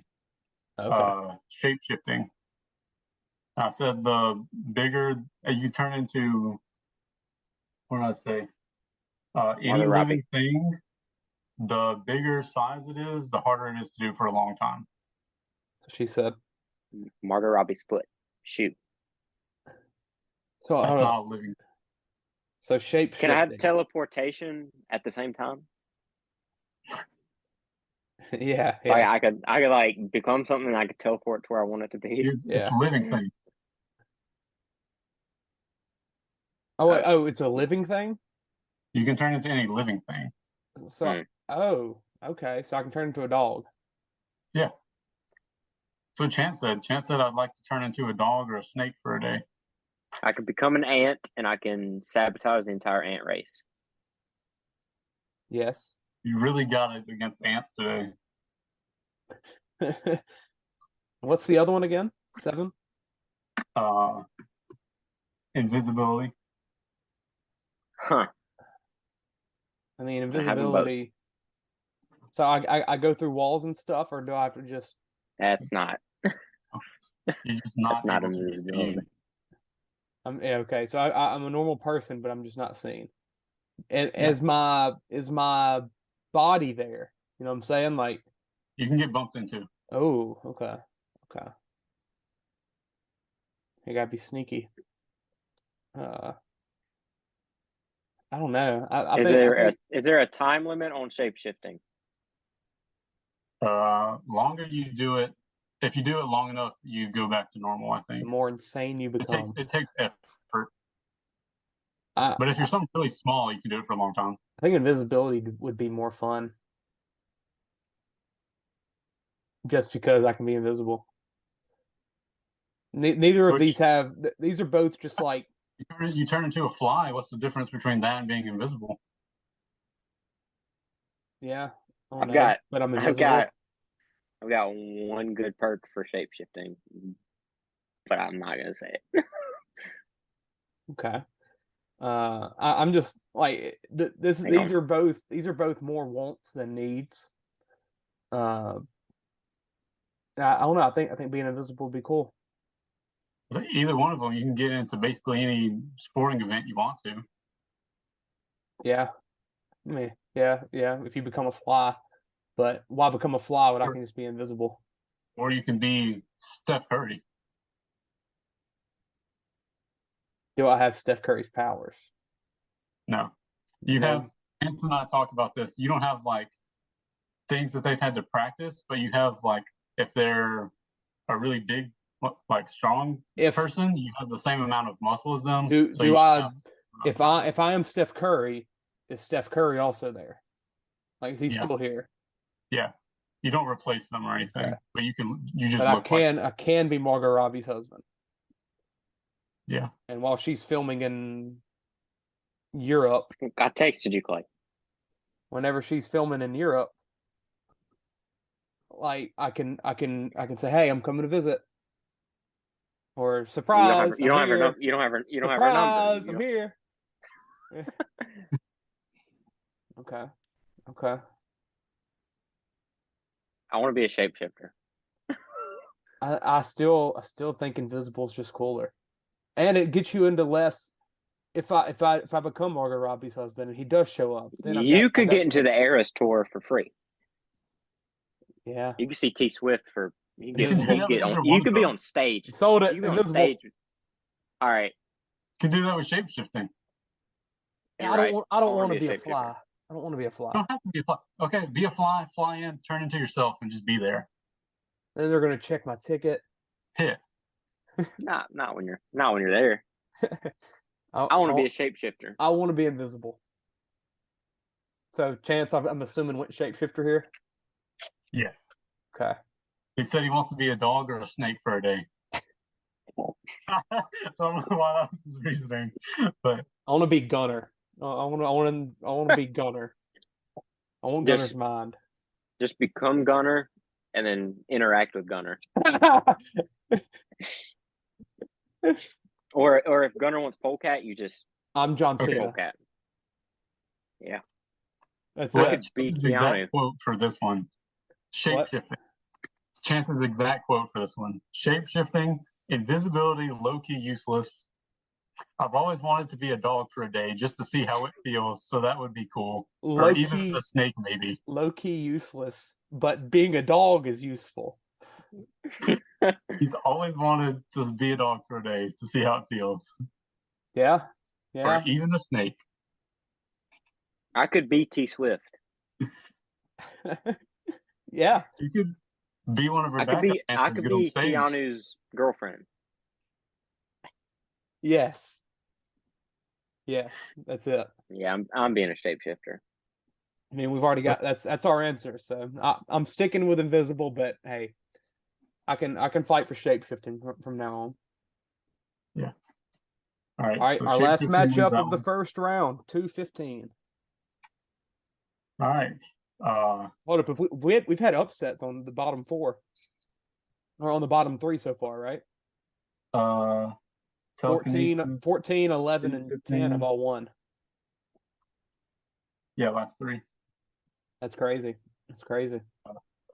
Okay. Shape shifting. I said the bigger you turn into, what did I say? Any living thing, the bigger size it is, the harder it is to do for a long time. She said. Margot Robbie split. Shoot. So that's not a living. So shape shifting. Can I have teleportation at the same time? Yeah. So I could like become something and I could teleport to where I want it to be. It's a living thing. It's a living thing? You can turn into any living thing. So okay. So I can turn into a dog. Yeah. So Chance said I'd like to turn into a dog or a snake for a day. I could become an ant and I can sabotage the entire ant race. Yes. You really got it against ants today. What's the other one again? 7? Invisibility. Huh. I mean, invisibility. So I go through walls and stuff, or do I have to just? That's not. You're just not. That's not invisibility. Okay. So I'm a normal person, but I'm just not seen. And is my body there? You know what I'm saying? Like you can get bumped into. Oh, okay. You gotta be sneaky. I don't know. Is there a time limit on shape shifting? Longer you do it, if you do it long enough, you go back to normal. I think the more insane you become. It takes effort. But if you're something really small, you can do it for a long time. I think invisibility would be more fun, just because I can be invisible. Neither of these have. These are both just like. You turn into a fly. What's the difference between that and being invisible? Yeah, I've got one good perk for shape shifting, but I'm not gonna say it. Okay. I'm just like these are both more wants than needs. I don't know. I think being invisible would be cool. Either one of them, you can get into basically any sporting event you want to. Yeah. I mean, yeah. If you become a fly, but why become a fly when I can just be invisible? Or you can be Steph Curry. Do I have Steph Curry's powers? No. You have, Anson and I talked about this. You don't have like things that they've had to practice, but you have like, if they're a really big, like strong person, you have the same amount of muscle as them. If I am Steph Curry, is Steph Curry also there? Like he's still here? Yeah. You don't replace them or anything, but you just. But I can be Margot Robbie's husband. Yeah. And while she's filming in Europe, I texted you, Clay. whenever she's filming in Europe, like I can say, "Hey, I'm coming to visit," or "Surprise, You don't I'm have her here." number. You don't have her. You don't have her number. Surprise, I'm here. Okay. I want to be a shapeshifter. I still think Invisible's just cooler, and it gets you into less. If I become Margot Robbie's husband and he does show up, then You could get into the Eras tour for free. Yeah, you can see T Swift for. You can get on. You could be on stage. Sold it. You can be Invisible. on stage. All right. You can do that with shapeshifting. You're I right. don't want to be a shapeshifter. fly. I don't want to be a fly. You don't have to be a fly. Okay, be a fly, fly in, turn into yourself, and just be there. Then they're gonna check my ticket. Hit. Not when you're there. I want to be a shapeshifter. I want to be invisible. So, Chance, I'm assuming went shapeshifter here. Yes. Okay. He said he wants to be a dog or a snake for a day. I don't know why that was his reasoning, but I want to be Gunner. I want to be Gunner. I want Gunner's mind. Just become Gunner and then interact with Gunner. Or if Gunner wants Polecat, you just I'm John Cena. Polecat. Yeah. That's well, it. Chance's exact quote for this one. Shapeshifting. Chance's exact quote for this one. Shapeshifting, invisibility, low-key useless. I've always wanted to be a dog for a day just to see how it feels, so that would be cool. Or even a snake, maybe. Low-key useless, but being a dog is useful. He's always wanted to be a dog for a day to see how it feels. Yeah. Or even a snake. I could be T Swift. Yeah. You could be one of her I could be Keanu's girlfriend. Yes, that's it. Yeah, I'm being a shapeshifter. I mean, we've already got that's our answer. So I'm sticking with invisible, but hey, I can fight for shapeshifting from now on. Yeah. All right. So our last matchup of the first round, 2-15. All right. Hold up, if we've had upsets on the bottom 4, or on the bottom 3 so far, right? 14, 11, and 10 have all won. Yeah, last 3. That's crazy.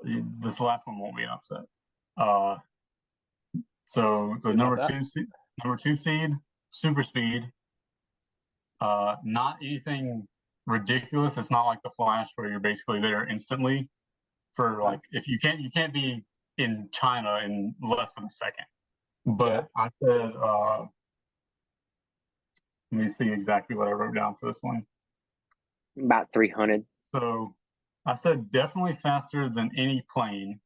This last one won't be an upset. So the number 2 seed, super speed. Not anything ridiculous. It's not like the Flash where you're basically there instantly. For like, if you can't be in China in less than a second. But I said, let me see exactly what I wrote down for this one. About 300. So I said definitely faster than any plane,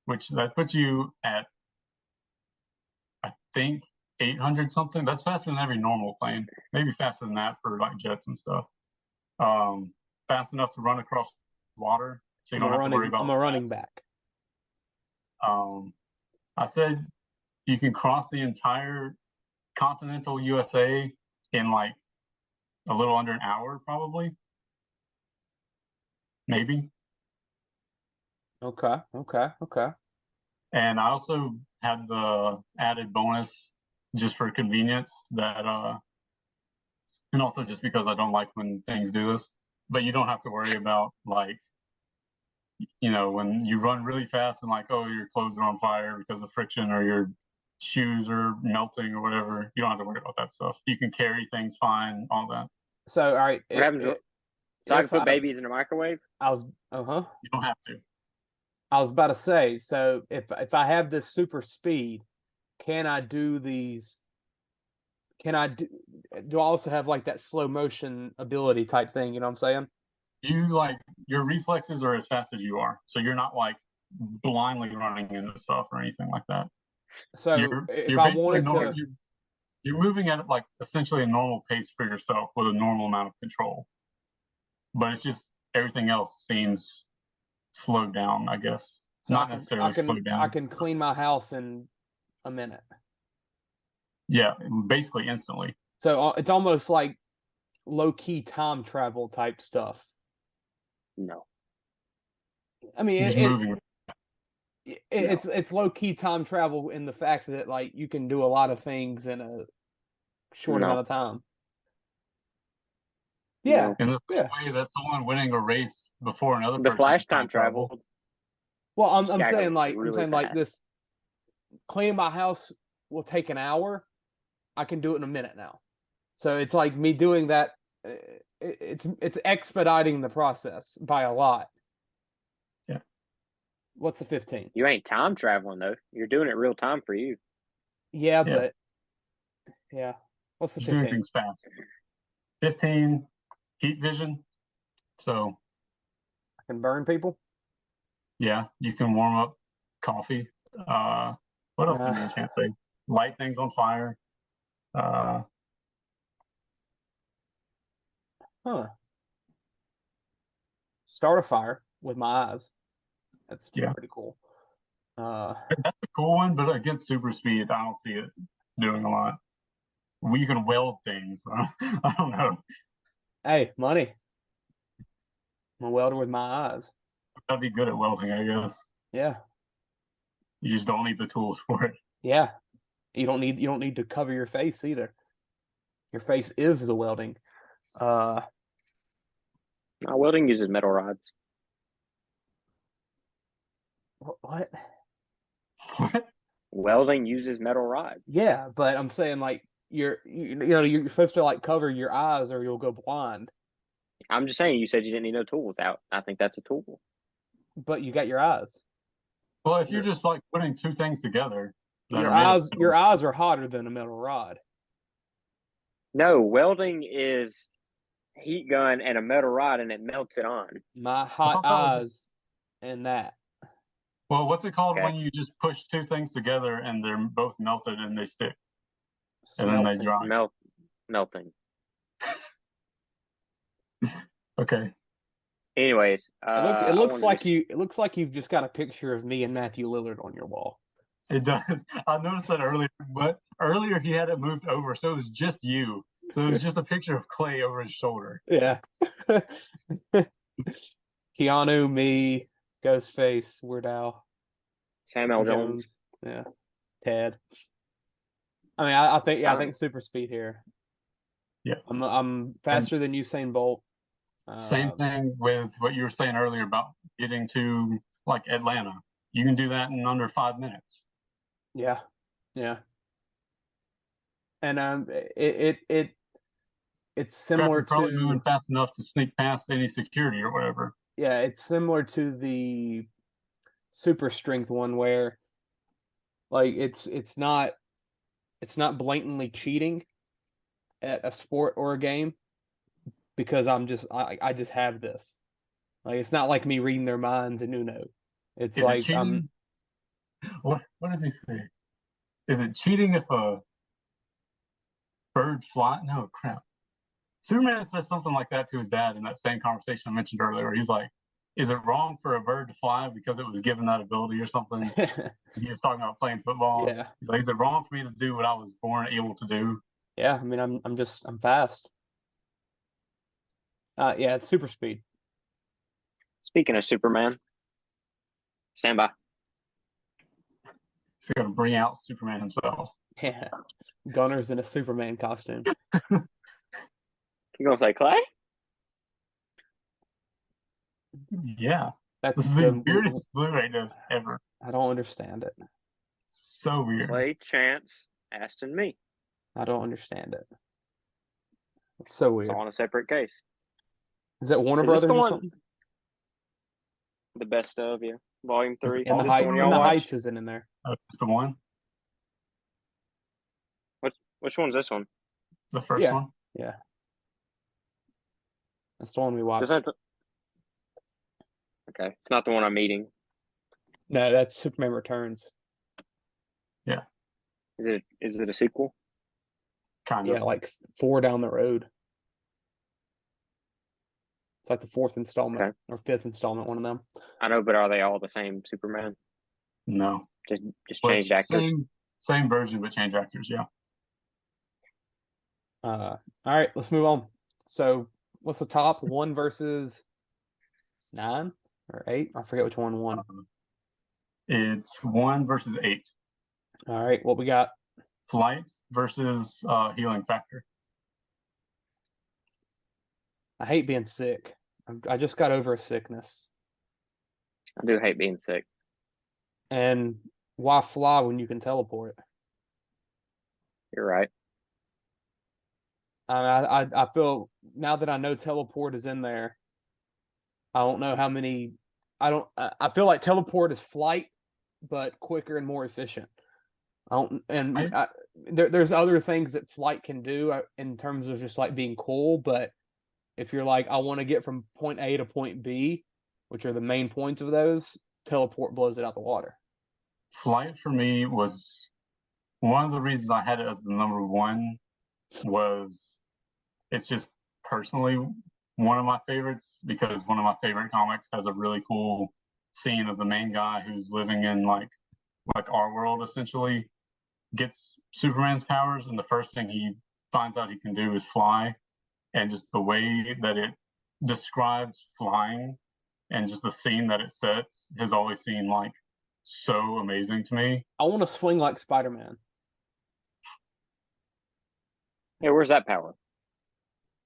which that puts you at, I think, 800 something. That's faster than every normal plane. Maybe faster than that for like jets and stuff. Fast enough to run across water, so you don't have to worry about. I'm a running back. I said you can cross the entire continental USA in like a little under an hour, probably. Maybe. Okay. And I also had the added bonus just for convenience that, and also just because I don't like when things do this, but you don't have to worry about like, when you run really fast and like, oh, your clothes are on fire because of friction or your shoes are melting or whatever. You don't have to worry about that stuff. You can carry things fine, all that. So, all right. What happens? So I can put babies in a microwave? You don't have to. I was about to say, so if I have this super speed, can I do these? Do I also have like that slow motion ability type thing? You know what I'm saying? Your reflexes are as fast as you are, so you're not like blindly running into stuff or anything like that. So if I wanted to, you're moving at like essentially a normal pace for yourself with a normal amount of control, but it's just everything else seems slowed down, I guess. So not necessarily slowed down. I can clean my house in a minute. Yeah, basically instantly. So it's almost like low-key time travel type stuff. No. I mean, Just moving. it's low-key time travel in the fact that like you can do a lot of things in a short amount of time. Yeah. In the same way that someone winning a race before another The person Flash time travel. Well, I'm gotta saying go like really fast. this cleaning my house will take an hour. I can do it in a minute now. So it's like me doing that. It's expediting the process by a lot. Yeah. What's the 15? You ain't time traveling though. You're doing it real time for you. Yeah, Yeah. but yeah. What's the Just doing 15? things fast. 15, heat vision. So I can burn people. yeah, you can warm up coffee. What else did you can't say? Light things on fire. Start a fire with my eyes. That's Yeah. pretty cool. That's a cool one, but against super speed, I don't see it doing a lot. We can weld things. I don't know. Hey, money. I'm a welder with my eyes. I'd be good at welding, I guess. Yeah. You just don't need the tools for it. Yeah. You don't need to cover your face either. Your face is the welding. Welding uses metal rods. What? Welding uses metal rods. Yeah, but I'm saying like you're supposed to like cover your eyes or you'll go blind. I'm just saying, you said you didn't need no tools out. I think that's a tool. But you got your eyes. Well, if you're just like putting two things together, Your eyes are hotter than a metal rod. No, welding is heat gun and a metal rod, and it melts it on. My hot eyes and that. Well, what's it called when you just push two things together and they're both melted and they stick? Smelting. And then they dry. Melting. Okay. Anyways, it looks like you've just got a picture of me and Matthew Lillard on your wall. It does. I noticed that earlier, but earlier he had it moved over, so it was just you. So it was just a picture of Clay over his shoulder. Yeah. Keanu, me, Ghostface, Weird Al, Samuel Jones. Yeah. Ted. I mean, I think super speed here. Yeah. I'm faster than Usain Bolt. Same thing with what you were saying earlier about getting to like Atlanta. You can do that in under 5 minutes. Yeah. Yeah. And it's similar probably to moving fast enough to sneak past any security or whatever. Yeah, it's similar to the super strength one where like it's not blatantly cheating at a sport or a game because I just have this. Like it's not like me reading their minds in Uno. It's Is like it cheating? What does he say? Is it cheating if a bird fly? No, crap. Superman says something like that to his dad in that same conversation I mentioned earlier. He's like, is it wrong for a bird to fly because it was given that ability or something? He was talking about playing football. Yeah. He's like, is it wrong for me to do what I was born able to do? Yeah, I mean I'm fast. Yeah, it's super speed. Speaking of Superman, stand by. He's gonna bring out Superman himself. Yeah. Gunner's in a Superman costume. You gonna say Clay? Yeah. That's this is the weirdest Blu-ray disc ever. I don't understand it. So weird. Clay, Chance, Aston, me. I don't understand it. It's so weird. It's all in a separate case. Is that Warner Brothers or something? The best of, yeah. Volume 3. And the Heights isn't in there. Oh, it's the one? Which one's this one? The first one? Yeah. That's the one we watched. Okay. It's not the one I'm eating. No, that's Superman Returns. Yeah. Is it a sequel? Kind of. Yeah, like 4 down the road. It's like the 4th installment or 5th installment, one of them. I know, but are they all the same Superman? No. Just changed actors? Same version, but change actors, yeah. All right, let's move on. So, what's the top 1 versus 9 or 8? I forget which one won. It's 1 versus 8. All right, what we got? Flight versus healing factor. I hate being sick. I just got over a sickness. I do hate being sick. And why fly when you can teleport? You're right. I feel now that I know teleport is in there. I don't know how many. I feel like teleport is flight, but quicker and more efficient. There's other things that flight can do in terms of just like being cool, but if you're like, I want to get from point A to point B, which are the main points of those, teleport blows it out the water. Flight for me was one of the reasons I had it as the number 1 was it's just personally one of my favorites because one of my favorite comics has a really cool scene of the main guy who's living in like our world essentially gets Superman's powers, and the first thing he finds out he can do is fly. And just the way that it describes flying and just the scene that it sets has always seemed like so amazing to me. I want to swing like Spider-Man. Hey, where's that power?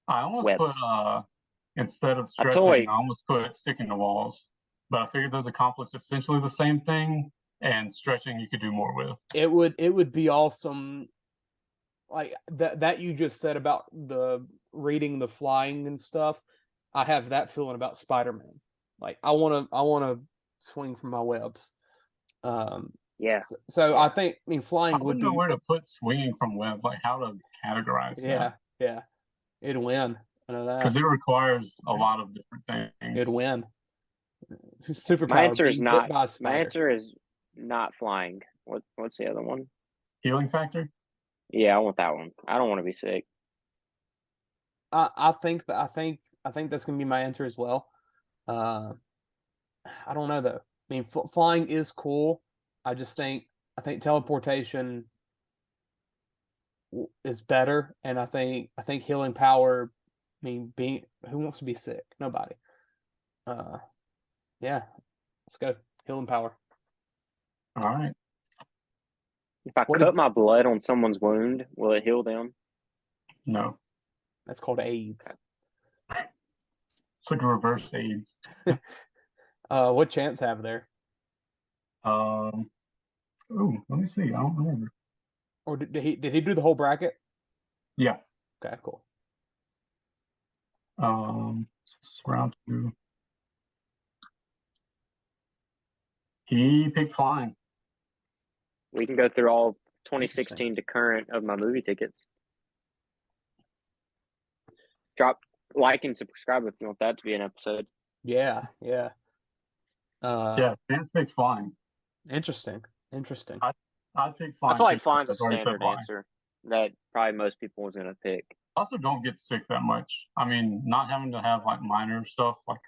I almost put instead of stretching, I almost put sticking to walls. But I figured those accomplish essentially the same thing, and stretching you could do more with. It would be awesome, like that you just said about the reading the flying and stuff. I have that feeling about Spider-Man. Like I want to swing from my webs. Yeah. So I think flying I wouldn't know where to put swinging from web, like how to categorize that. Yeah. It'd win. I know that. Because it requires a lot of different things. It'd win. Superpower. My answer is not. My answer is not flying. What's the other one? Healing factor. Yeah, I want that one. I don't want to be sick. I think that's gonna be my answer as well. I don't know though. I mean, flying is cool. I think teleportation is better, and I think healing power. I mean, who wants to be sick? Nobody. Yeah, let's go healing power. All right. If I cut my blood on someone's wound, will it heal them? No. That's called AIDS. It's like reverse AIDS. What chance have there? Oh, let me see. I don't remember. Or did he do the whole bracket? Yeah. Okay, cool. Round 2. He picked flying. We can go through all 2016 to current of my movie tickets. Drop like and subscribe if you want that to be an episode. Yeah. Yeah, Vance picked flying. Interesting. I picked flying. I feel like flying's a standard answer that probably most people was going to pick. Also, don't get sick that much. I mean, not having to have like minor stuff like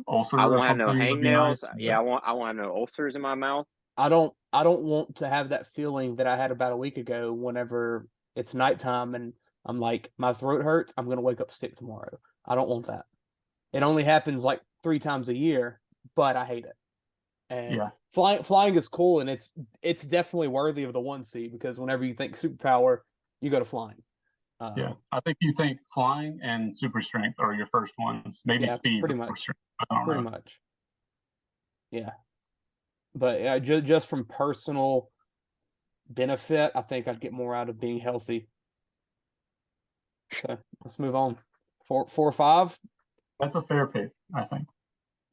ulcer. I or won't have no something would be hangnails. nice. Yeah, I won't have no ulcers in my mouth. I don't want to have that feeling that I had about a week ago whenever it's nighttime and I'm like, my throat hurts, I'm going to wake up sick tomorrow. I don't want that. It only happens like 3 times a year, but I hate it. And Yeah. flying is cool, and it's definitely worthy of the 1 seed because whenever you think superpower, you go to flying. Yeah, I think you think flying and super strength are your first ones. Maybe speed, pretty before much. strength. I don't Pretty know. much. Yeah. But yeah, just from personal benefit, I think I'd get more out of being healthy. So let's move on. 4 or 5. That's a fair pick, I think.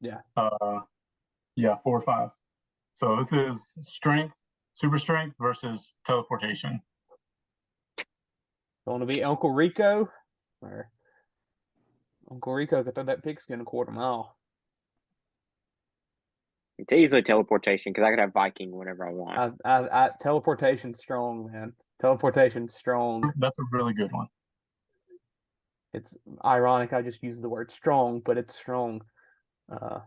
Yeah. Yeah, 4 or 5. So this is strength, super strength versus teleportation. Want to be Uncle Rico? Or Uncle Rico could throw that pigskin a quarter mile. It's easily teleportation because I could have Viking whenever I want. Teleportation's strong, man. Teleportation's strong. That's a really good one. It's ironic I just used the word strong, but it's strong. But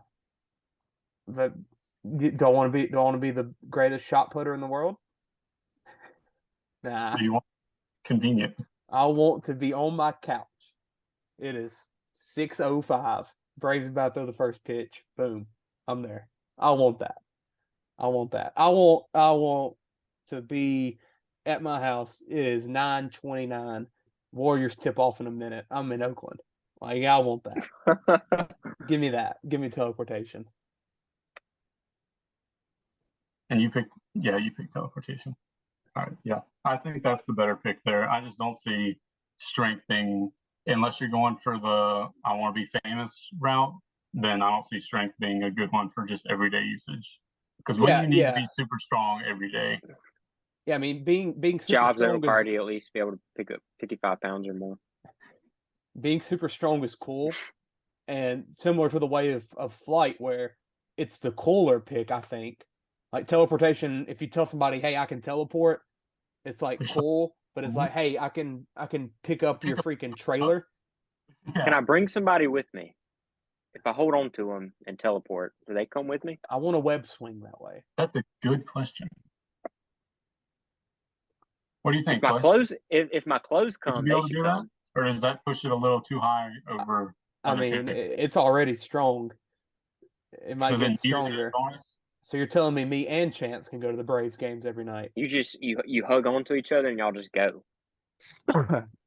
do I want to be the greatest shot putter in the world? Nah. convenient. I want to be on my couch. It is 6:05. Braves about to throw the first pitch. Boom. I'm there. I want that. I want to be at my house. It is 9:29. Warriors tip off in a minute. I'm in Oakland. Like, I want that. Give me that. Give me teleportation. And you picked teleportation. All right, yeah. I think that's the better pick there. I just don't see strength being, unless you're going for the I want to be famous route, then I don't see strength being a good one for just everyday usage. Because when you need to be super strong every day. Yeah, I mean, being super jobs that strong require you at least be able to pick up 55 pounds or more. Being super strong is cool, and similar to the way of flight, where it's the cooler pick, I think. Like teleportation, if you tell somebody, "Hey, I can teleport," it's like cool, but it's like, "Hey, I can pick up your freaking trailer." Can I bring somebody with me? If I hold on to them and teleport, do they come with me? I want a web swing that way. That's a good question. What do you think? If my clothes come, would you be able to do that, or does that push it a little too high over? I mean, it's already strong. It might get stronger. So you're telling me and Chance can go to the Braves games every night? You just you hug onto each other and y'all just go.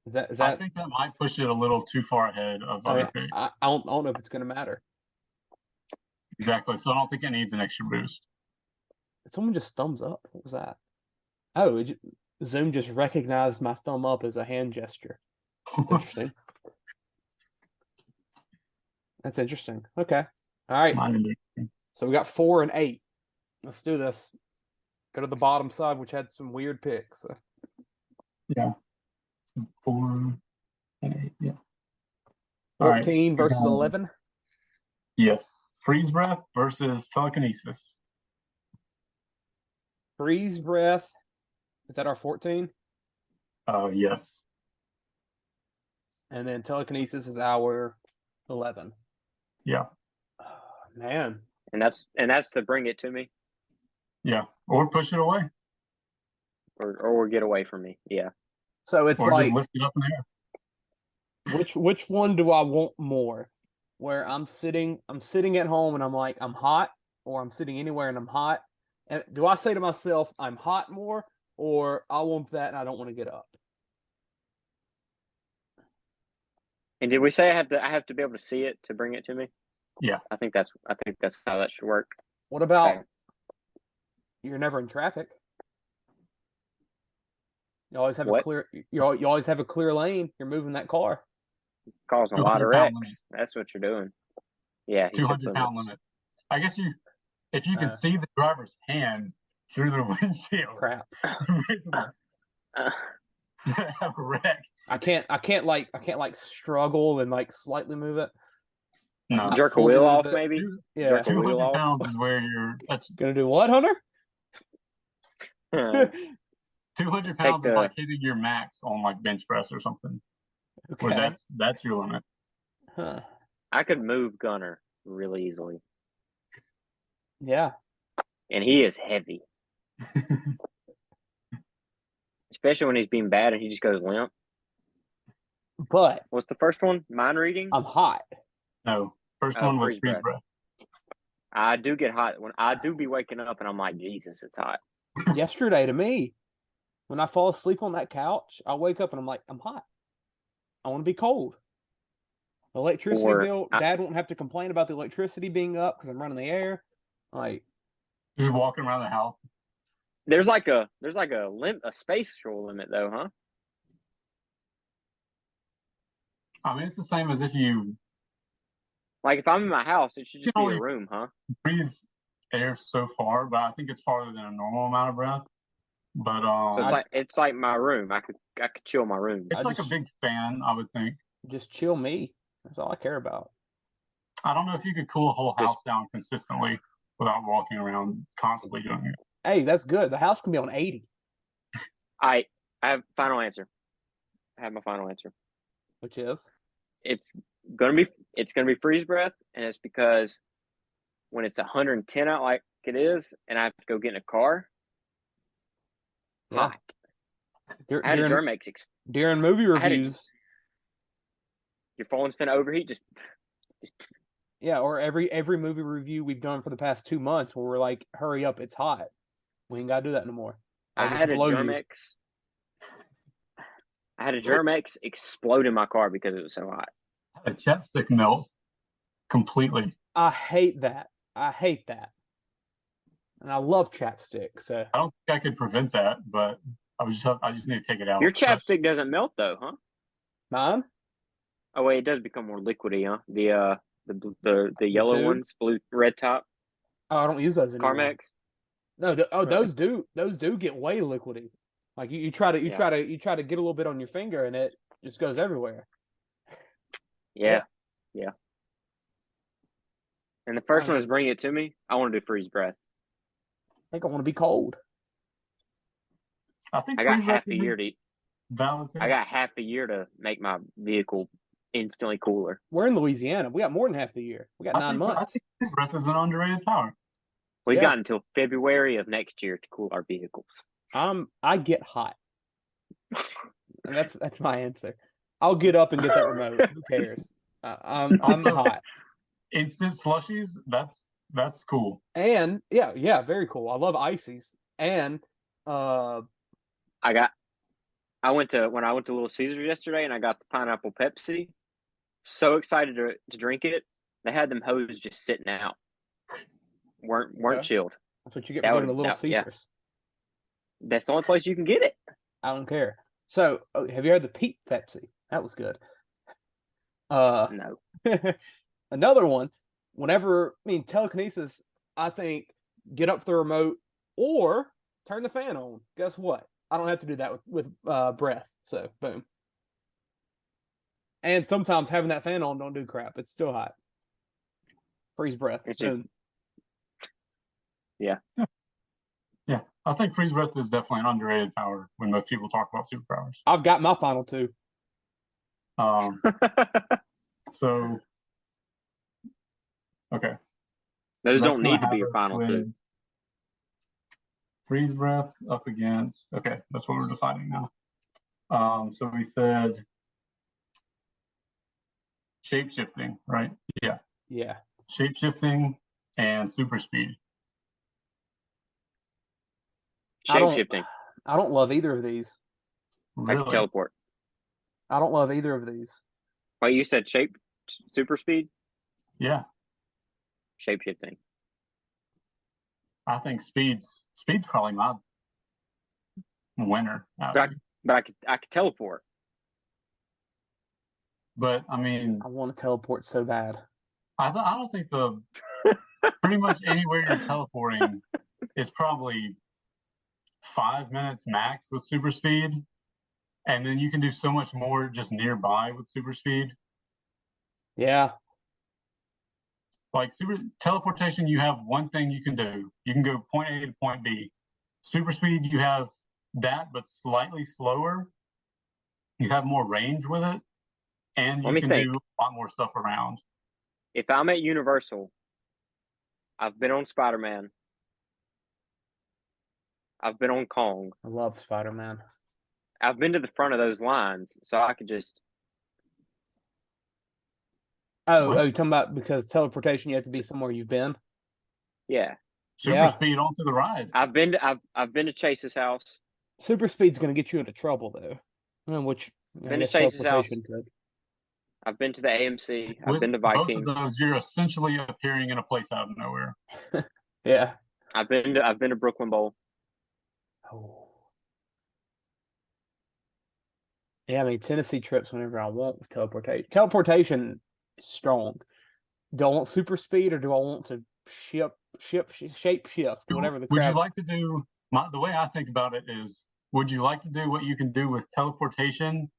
Is that? I think that might push it a little too far ahead of other picks. I don't know if it's going to matter. Exactly. So I don't think it needs an extra boost. Someone just thumbs up. What was that? Oh, Zoom just recognized my thumb up as a hand gesture. That's interesting. That's interesting. Okay. All right. So we got 4 and 8. Let's do this. Go to the bottom side, which had some weird picks. So. Yeah. 4 and 8. Yeah. 14 versus 11. Yes. Freeze breath versus telekinesis. Freeze breath. Is that our 14? Yes. And then telekinesis is our 11. Yeah. Oh, man. And that's to bring it to me. Yeah. Or push it away. Or get away from me. Yeah. So it's or like just lift it up in the air. Which one do I want more? Where I'm sitting at home and I'm like, I'm hot, or I'm sitting anywhere and I'm hot. And do I say to myself, I'm hot more, or I want that and I don't want to get up? And did we say I have to be able to see it to bring it to me? Yeah. I think that's how that should work. What about you're never in traffic? You always have you always have a clear lane. You're moving that car. Causing a lot of wrecks. That's what you're doing. Yeah. 200-pound limit. I guess if you could see the driver's hand through the windshield. Crap. Have a wreck. I can't like struggle and like slightly move it. No. Jerk a wheel off, maybe. Yeah. 200 pounds is where that's gonna do what, Hunter? 200 pounds is like hitting your max on like bench press or something. Okay. Where that's your limit. Huh. I could move Gunner really easily. Yeah. And he is heavy. Especially when he's being bad and he just goes limp. But what's the first one? Mind reading? I'm hot. No. First one was freeze breath. I do get hot when I do be waking up and I'm like, Jesus, it's hot. Yesterday to me, when I fall asleep on that couch, I wake up and I'm like, I'm hot. I want to be cold. The electricity bill, Dad won't have to complain about the electricity being up because I'm running the air. Like, you're walking around the house. There's like a spatial limit though, huh? I mean, it's the same as if you. Like if I'm in my house, it should just be a room, huh? Breathe air so far, but I think it's farther than a normal amount of breath. But so it's like my room. I could chill my room. It's like a big fan, I would think. Just chill me. That's all I care about. I don't know if you could cool a whole house down consistently without walking around constantly doing it. Hey, that's good. The house can be on 80. I have final answer. I have my final answer. Which is? It's gonna be freeze breath, and it's because when it's 110 out like it is, and I have to go get in a car, hot. I had a During, Germex. during movie reviews. Your phone's finna overheat. Just Yeah, or every movie review we've done for the past 2 months where we're like, hurry up, it's hot. We ain't gotta do that no more. I had a Germex. I had a Germex explode in my car because it was so hot. A chapstick melt completely. I hate that. And I love chapstick. So I don't think I could prevent that, but I just need to take it out. Your chapstick doesn't melt though, huh? Mine? Oh wait, it does become more liquidy, huh? The yellow ones, blue red top. Oh, I don't use those anymore. Carmex. No, those do get way liquidy. Like you try to get a little bit on your finger and it just goes everywhere. Yeah. And the first one was bringing it to me. I wanted to freeze breath. I think I want to be cold. I think I got half a year to make my vehicle instantly cooler. We're in Louisiana. We got more than half the year. We got 9 months. I think freeze breath is an underrated power. We've got until February of next year to cool our vehicles. I get hot. And that's my answer. I'll get up and get that remote. Who cares? I'm hot. Instant slushies, that's cool. And yeah, very cool. I love ices. And when I went to Little Caesars yesterday and I got the pineapple Pepsi. So excited to drink it. They had them hoses just sitting out. Weren't chilled. That's what you get for going to Little Caesars. Yeah. That's the only place you can get it. I don't care. So, have you heard the Pete Pepsi? That was good. No. Another one. Telekinesis. I think get up the remote or turn the fan on. Guess what? I don't have to do that with breath. So, boom. And sometimes having that fan on don't do crap. It's still hot. Freeze breath. Yeah. Yeah. I think freeze breath is definitely an underrated power when most people talk about superpowers. I've got my final two. So, okay. Those don't need to be your final two. Freeze breath up against. Okay, that's what we're deciding now. So we said shape shifting, right? Yeah. Yeah. Shape shifting and super speed. Shape shifting. I don't love either of these. Really? I can teleport. I don't love either of these. Wait, you said super speed? Yeah. Shape shifting. I think speed's probably my winner. But I could teleport. But I mean, I want to teleport so bad. I don't think pretty much anywhere you're teleporting is probably 5 minutes max with super speed, and then you can do so much more just nearby with super speed. Yeah. Like super teleportation, you have one thing you can do. You can go point A to point B. Super speed, you have that, but slightly slower. You have more range with it, and you can do a lot more stuff around. If I'm at Universal, I've been on Spider-Man. I've been on Kong. I love Spider-Man. I've been to the front of those lines, so I could just. Oh, you're talking about because teleportation, you have to be somewhere you've been? Yeah. Super speed onto the ride. I've been to Chase's house. Super speed's going to get you into trouble, though. Which been to Chase's house. I've been to the AMC. I've been to Viking. Both of those, you're essentially appearing in a place out of nowhere. Yeah. I've been to Brooklyn Bowl. Oh. Yeah, I mean Tennessee trips whenever I want with teleportation. Teleportation is strong. Do I want super speed or do I want to shape shift, whatever the crap? Would you like to do the way I think about it is, would you like to do what you can do with teleportation,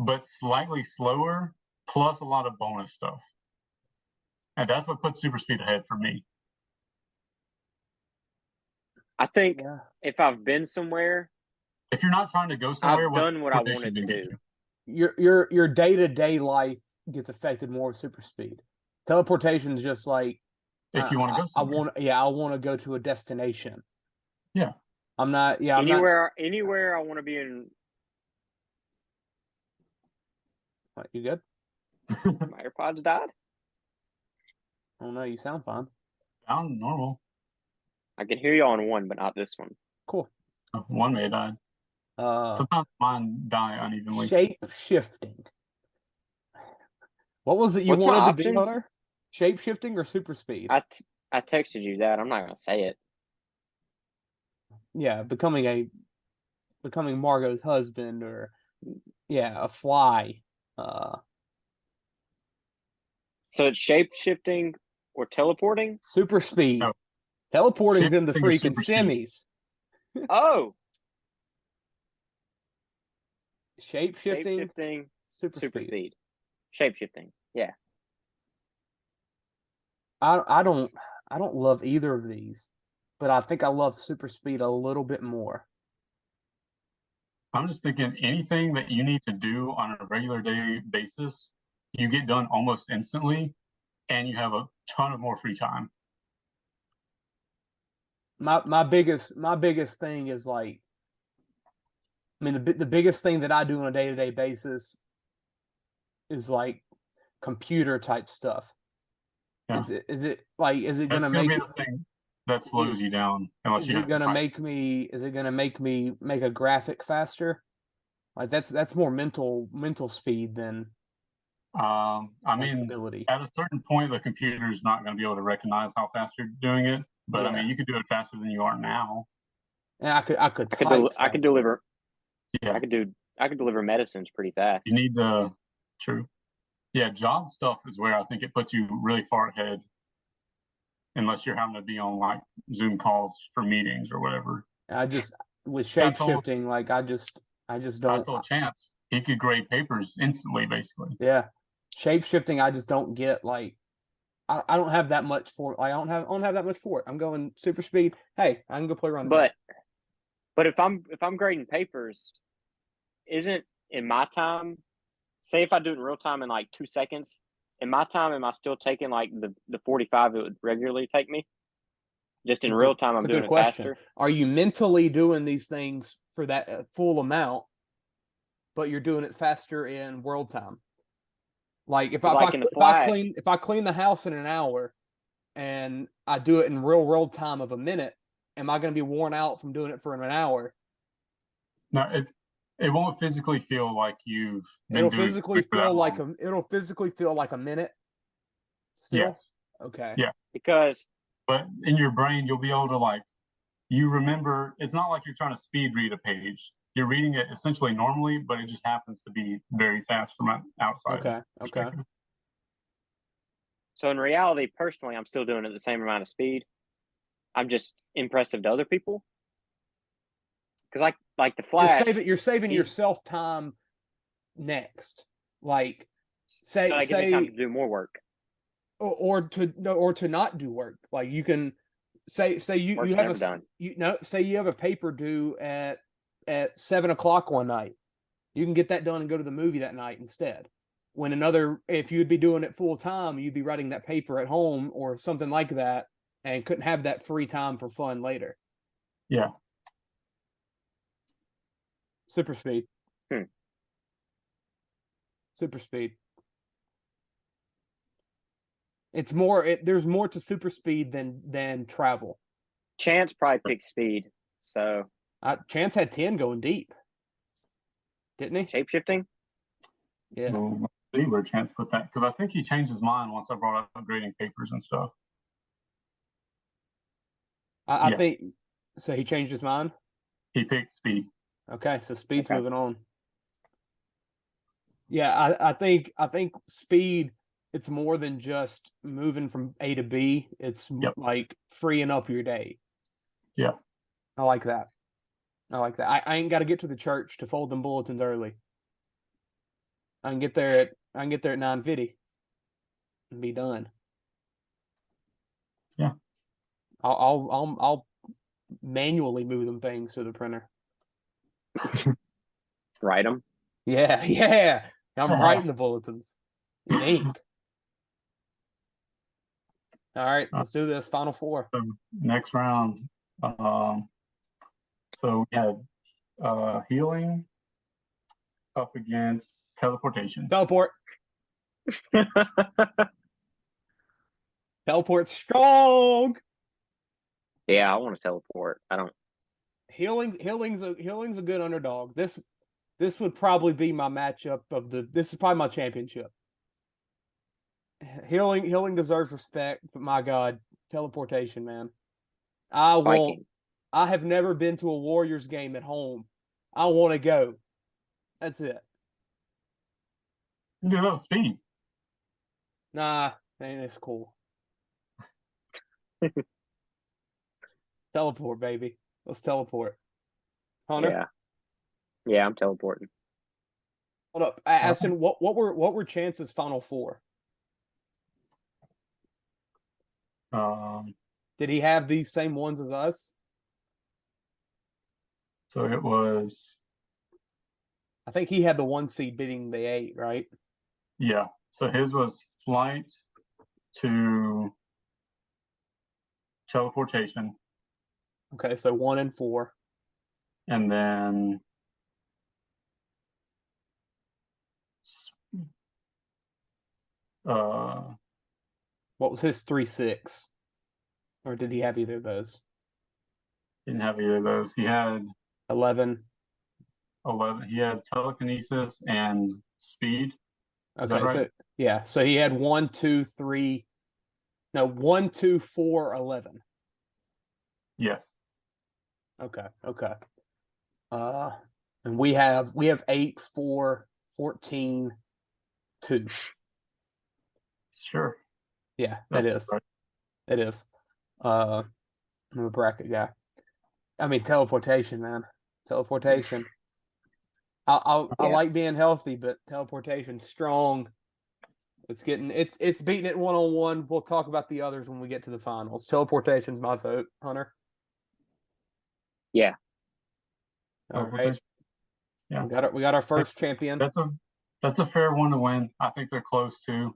but slightly slower, plus a lot of bonus stuff? And that's what puts super speed ahead for me. I think if I've been somewhere, if you're not trying to go somewhere, I've done what I wanted to do. Your day-to-day life gets affected more with super speed. Teleportation is just like if you want to go somewhere. I want to go to a destination. Yeah. I'm not. Yeah. Anywhere I want to be in What, you good? My AirPods died. Oh no, you sound fine. Sound normal. I can hear you on one, but not this one. Cool. One may have died. Sometimes mine die unevenly. Shape shifting. What was it you What's my wanted to be, options? Hunter? Shape shifting or super speed? I texted you that. I'm not gonna say it. Yeah, becoming Margot's husband, or a fly. So it's shape shifting or teleporting. Super speed. No. Teleporting's in the Shape-shifting is freaking super speed. semis. Oh, Shape shifting, shifting, super super speed. speed. Shape shifting. Yeah. I don't love either of these, but I think I love super speed a little bit more. I'm just thinking anything that you need to do on a regular day basis, you get done almost instantly, and you have a ton of more free time. My biggest thing is like, I mean, the biggest thing that I do on a day-to-day basis is like computer type stuff. Yeah. Is it gonna be make the thing that slows you down unless is you it have gonna to make me make a graphic faster? Like that's more mental speed than I mean, ability. at a certain point, the computer's not going to be able to recognize how fast you're doing it. But I Yeah. mean, you could do it faster than you are now. And I could I could faster. deliver. Yeah, I could deliver medicines pretty fast. you need the true. Yeah, job stuff is where I think it puts you really far ahead, unless you're having to be on like Zoom calls for meetings or whatever. I just with shape shifting, like I just I don't. told Chance he could grade papers instantly, basically. Yeah, shape shifting, I just don't get. Like I don't have that much for it. I don't have that much for it. I'm going super speed. Hey, I can go play running back. But if I'm grading papers, isn't in my time? Say if I do it in real time in like 2 seconds, in my time, am I still taking like the 45 it would regularly take me? Just in real time, I'm doing it faster. Are you mentally doing these things for that full amount, but you're doing it faster in world time? Like if I clean the house in an hour, and I do it in real world time of a minute, am I going to be worn out from doing it for an hour? No, it won't physically feel like you've been It'll doing physically it for that feel like a minute. Still? Yes. Okay. Yeah. But in your brain, you'll be able to like, you remember, it's not like you're trying to speed read a page. You're reading it essentially normally, but it just happens to be very fast from an outside. Okay. So in reality, personally, I'm still doing it the same amount of speed. I'm just impressive to other people. Because like the Flash, you're saving yourself time next. Like say give me time to do more work. Or to not do work. Like you can say you have a paper due at 7:00 one night. You can get that done and go to the movie that night instead. When if you'd be doing it full time, you'd be writing that paper at home or something like that, and couldn't have that free time for fun later. Yeah. Super speed. Super speed. It's more. There's more to super speed than travel. Chance probably picked speed. So Chance had 10 going deep, didn't he? Shape shifting. Yeah. Well, let's see where Chance put that, because I think he changed his mind once I brought up grading papers and stuff. I think so. He changed his mind. He picked speed. Okay, so speed's moving on. Yeah, I think speed. It's more than just moving from A to B. It's like freeing up your day. Yeah, I like that. I ain't got to get to the church to fold them bulletins early. I can get there at 9:50 and be done. Yeah. I'll manually move them things to the printer. Write them. Yeah. I'm writing the bulletins in ink. All right, let's do this. Final four. So next round. So we had healing up against Teleportation. Teleport. Teleport strong. Yeah, I want to teleport. I don't. Healing's a good underdog. This would probably be my matchup of the. This is probably my championship. Healing deserves respect, but my God, teleportation, man. Viking. I have never been to a Warriors game at home. I want to go. That's it. You do that with speed. Nah, man, it's cool. Teleport, baby. Let's teleport. Hunter? Yeah, I'm teleporting. Hold up. Aston, what were Chance's final four? Did he have these same ones as us? So it was. I think he had the 1 seed beating the 8, right? Yeah. So his was flight to teleportation. Okay, so 1 and 4. And then what was his 3-6? Or did he have either of those? Didn't have either of those. He had 11. 11. He had telekinesis and speed. Is Okay, that right? so yeah, so he had 1, 2, 3. No, 1, 2, 4, 11. Yes. Okay. And we have 8, 4, 14, 2. Sure. Yeah, That's it is. right. It is. I'm a bracket guy. I mean, teleportation, man. Teleportation. I like being healthy, but teleportation strong. It's beating it 1-on-1. We'll talk about the others when we get to the finals. Teleportation's my vote, Hunter. Yeah. All right. Yeah. We got our first champion. That's a fair one to win. I think they're close too,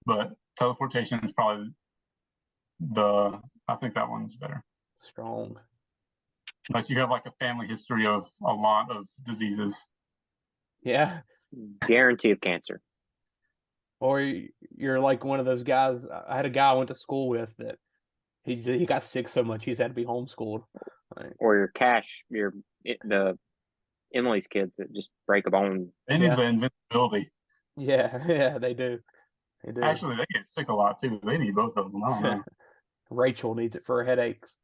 but teleportation is probably I think that one's better. Strong. Unless you have like a family history of a lot of diseases. Yeah. Guarantee of cancer. Or you're like one of those guys. I had a guy I went to school with that he got sick so much he's had to be homeschooled. Right. Or the Emily's kids that just break a bone. They need the invincibility. Yeah, they do. They do. Actually, they get sick a lot too. They need both of them. I don't know. Rachel needs it for her headaches.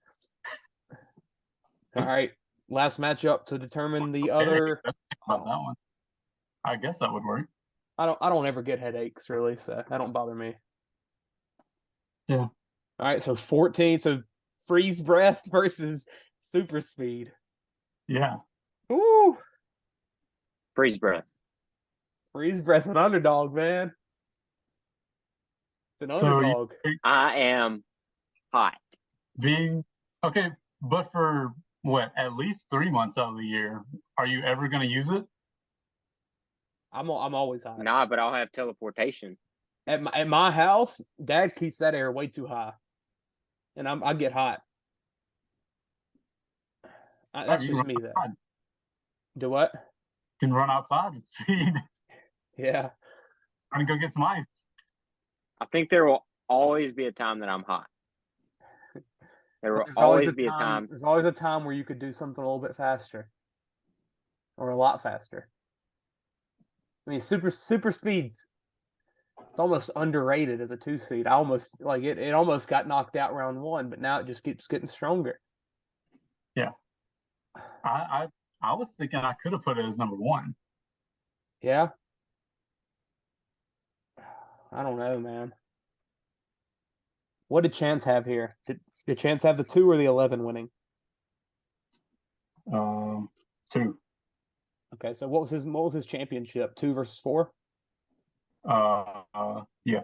All right, last matchup to determine the other. About that one, I guess that would work. I don't ever get headaches really, so that don't bother me. Yeah. All right, so 14. So freeze breath versus super speed. Yeah. Ooh. Freeze breath. Freeze breath's an underdog, man. It's an underdog. I am hot. Okay, but for what, at least 3 months out of the year, are you ever going to use it? I'm always hot. Nah, but I'll have teleportation. At my house, Dad keeps that air way too high, and I get hot. That's just me, though. Do what? You can run outside at speed. Yeah. I'm gonna go get some ice. I think there will always be a time that I'm hot. There will always be a time. There's always a time where you could do something a little bit faster, or a lot faster. I mean, super speeds. It's almost underrated as a 2 seed. I almost like it. It almost got knocked out round 1, but now it just keeps getting stronger. Yeah. I was thinking I could have put it as number 1. Yeah. I don't know, man. What did Chance have here? Did Chance have the 2 or the 11 winning? 2. Okay, so what was his championship? 2 versus 4? Yeah.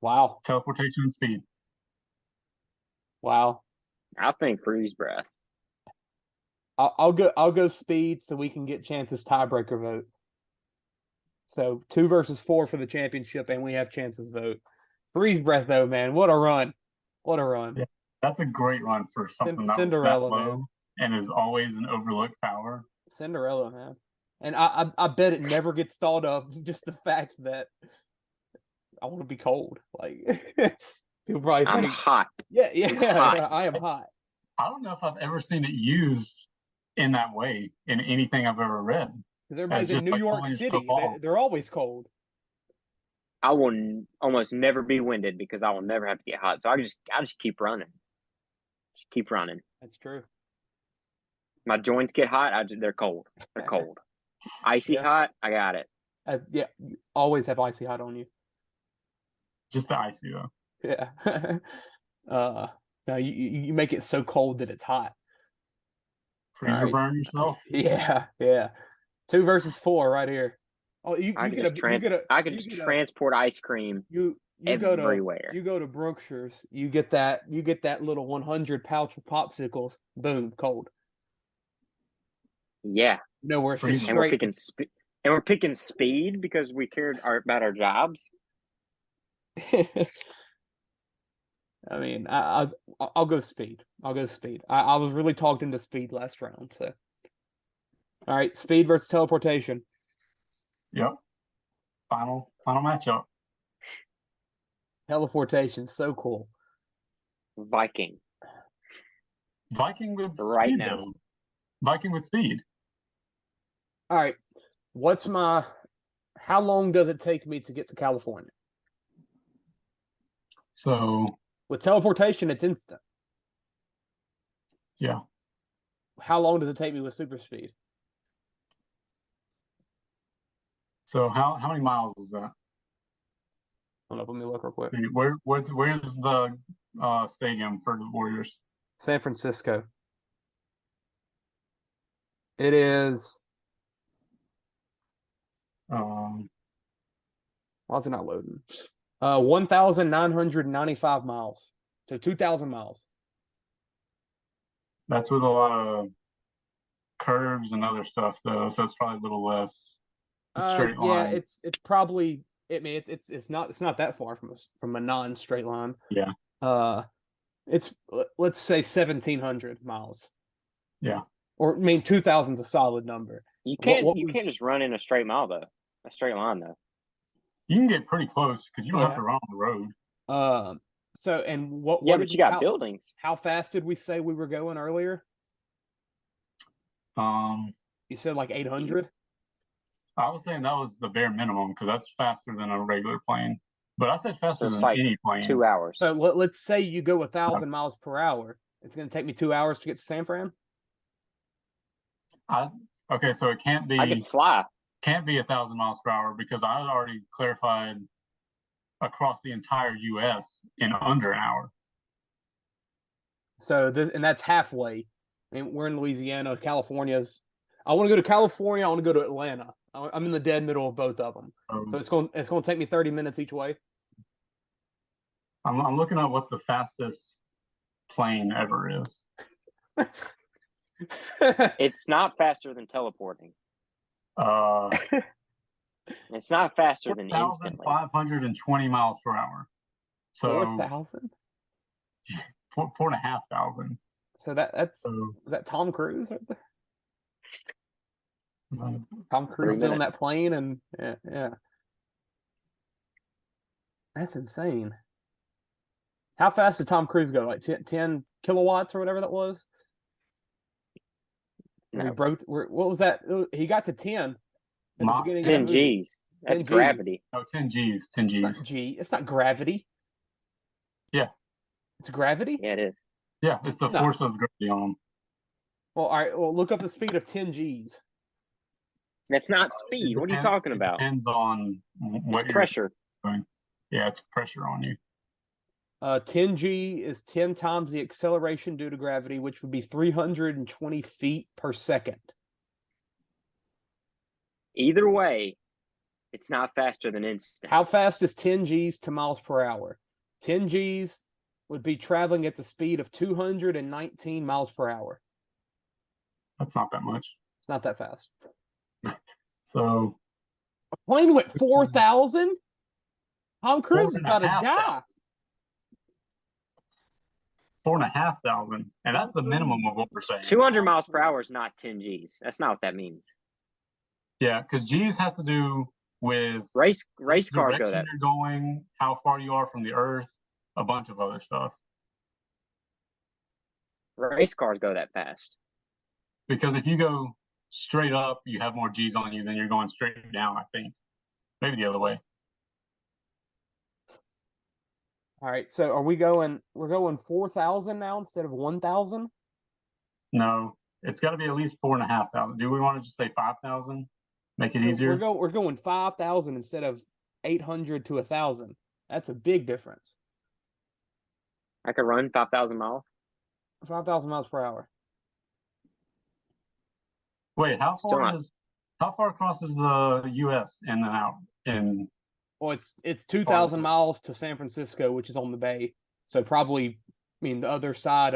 Wow. Teleportation and speed. Wow. I think freeze breath. I'll go speed so we can get Chance's tiebreaker vote. So 2 versus 4 for the championship, and we have Chance's vote. Freeze breath though, man. What a run. What a run. Yeah, that's a great run for something Cinderella, that low man. and is always an overlooked power. Cinderella, man. And I bet it never gets thought of, just the fact that I want to be cold. Like, people probably I'm think, hot. yeah, hot. I am hot. I don't know if I've ever seen it used in that way in anything I've ever read. Because everybody's in just New like York pulling City. yourself off. They're always cold. I will almost never be winded because I will never have to get hot. So I just keep running. Just keep running. That's true. My joints get hot. They're cold. They're cold. Icy hot. I got it. Yeah, you always have icy hot on you. Just the icy though. Yeah. No, you make it so cold that it's hot. Freezer burn yourself. Yeah. 2 versus 4 right here. Oh, I can just transport ice cream. You everywhere. You go to Brookshire's. You get that little 100 pouch of popsicles. Boom, cold. Yeah. No, we're just and we're picking speed because we cared about our jobs. I mean, I'll go speed. I was really talked into speed last round. So, all right, speed versus teleportation. Yep. Final matchup. Teleportation, so cool. Viking with right speed, now. though. Viking with speed. All right. How long does it take me to get to California? So with teleportation, it's instant. Yeah. How long does it take me with super speed? So how many miles is that? Hold up, let me look real quick. Where's the stadium for the Warriors? San Francisco. It is. Why is it not loading? 1,995 miles. So 2,000 miles. That's with a lot of curves and other stuff, though. So it's probably a little less. Straight line. Yeah, it's probably. I mean, it's not that far from a non-straight line. Yeah. It's let's say 1,700 miles. Yeah. Or I mean, 2,000 is a solid number. You can't can't just run in a straight line though. You can get pretty close because you don't have to run on the road. So and what? Yeah, but you got buildings. How fast did we say we were going earlier? You said like 800. I was saying that was the bare minimum because that's faster than a regular plane. But I said faster than like any plane. 2 hours. So let's say you go 1,000 miles per hour. It's going to take me 2 hours to get to San Fran. Okay, so it can't be. I can fly. Can't be 1,000 miles per hour because I had already clarified across the entire U.S. in under an hour. So and that's halfway. I mean, we're in Louisiana. California's. I want to go to California. I want to go to Atlanta. I'm in the dead middle of both of them. So it's going to take me 30 minutes each way. I'm looking at what the fastest plane ever is. It's not faster than teleporting. It's not faster than instantly. 520 miles per hour. So 4,000? 4,500. So is that Tom Cruise right there? Tom Cruise still on that plane, and yeah. That's insane. How fast did Tom Cruise go? Like 10 kilowatts or whatever that was? No. What was that? He got to 10. At the beginning 10 G's. That's 10 gravity. Oh, 10 G's. 10 G's. It's not gravity. Yeah. It's gravity? Yeah, it is. Yeah, it's the force of gravity on them. Well, all right. Well, look up the speed of 10 G's. That's not speed. What are you talking about? It depends on what pressure. Doing. Yeah, it's pressure on you. 10 G is 10 times the acceleration due to gravity, which would be 320 feet per second. Either way, it's not faster than instant. How fast is 10 G's to miles per hour? 10 G's would be traveling at the speed of 219 miles per hour. That's not that much. It's not that fast. So a plane went 4,000? Tom Cruise is about to die. 4,500, and that's the minimum of what we're saying. 200 miles per hour is not 10 G's. That's not what that means. Yeah, because G's has to do with race cars go direction that. you're going, how far you are from the Earth, a bunch of other stuff. Race cars go that fast. Because if you go straight up, you have more G's on you than you're going straight down, I think. Maybe the other way. All right, so we're going 4,000 now instead of 1,000? No, it's got to be at least 4,500. Do we want to just say 5,000? Make it easier? We're going 5,000 instead of 800 to 1,000. That's a big difference. I could run 5,000 miles. 5,000 miles per hour. Wait, how far across is the U.S. in an hour? Well, it's 2,000 miles to San Francisco, which is on the bay. So probably, the other side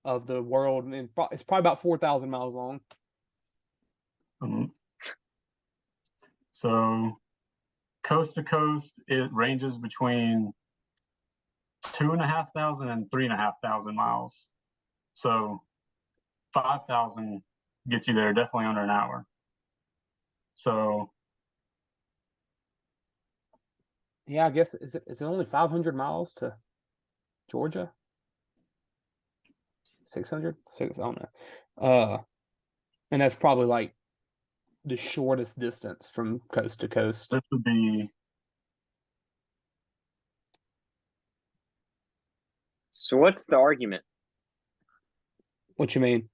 of the world, and it's probably about 4,000 miles long. So, coast to coast, it ranges between 2,500 and 3,500 miles. So, 5,000 gets you there definitely under an hour. So, yeah, I guess is it only 500 miles to Georgia? 600? I don't know. And that's probably like the shortest distance from coast to coast. This would be. So what's the argument? What you mean?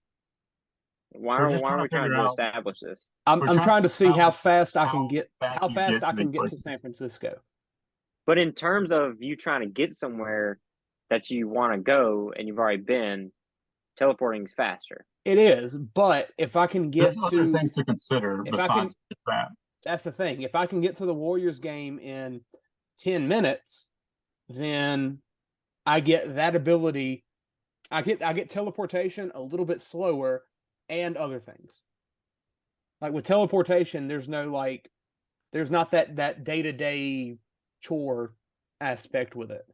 Why are we trying to establish this? I'm trying to see how fast I can get to San Francisco. But in terms of you trying to get somewhere that you want to go and you've already been, teleporting is faster. It is, but if I can get There's other things to consider besides that. That's the thing. If I can get to the Warriors game in 10 minutes, then I get that ability. I get teleportation a little bit slower and other things. Like with teleportation, there's not that day-to-day chore aspect with it.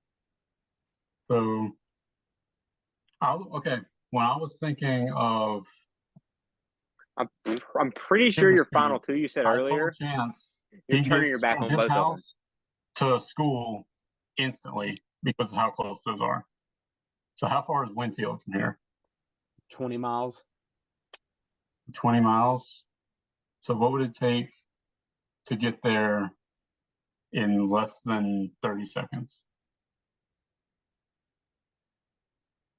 So, okay. When I was thinking of, I'm pretty sure your final two you said earlier. Chance you're turning your back on both of them. To school instantly because of how close those are. So how far is Winfield from here? 20 miles. 20 miles. So what would it take to get there in less than 30 seconds?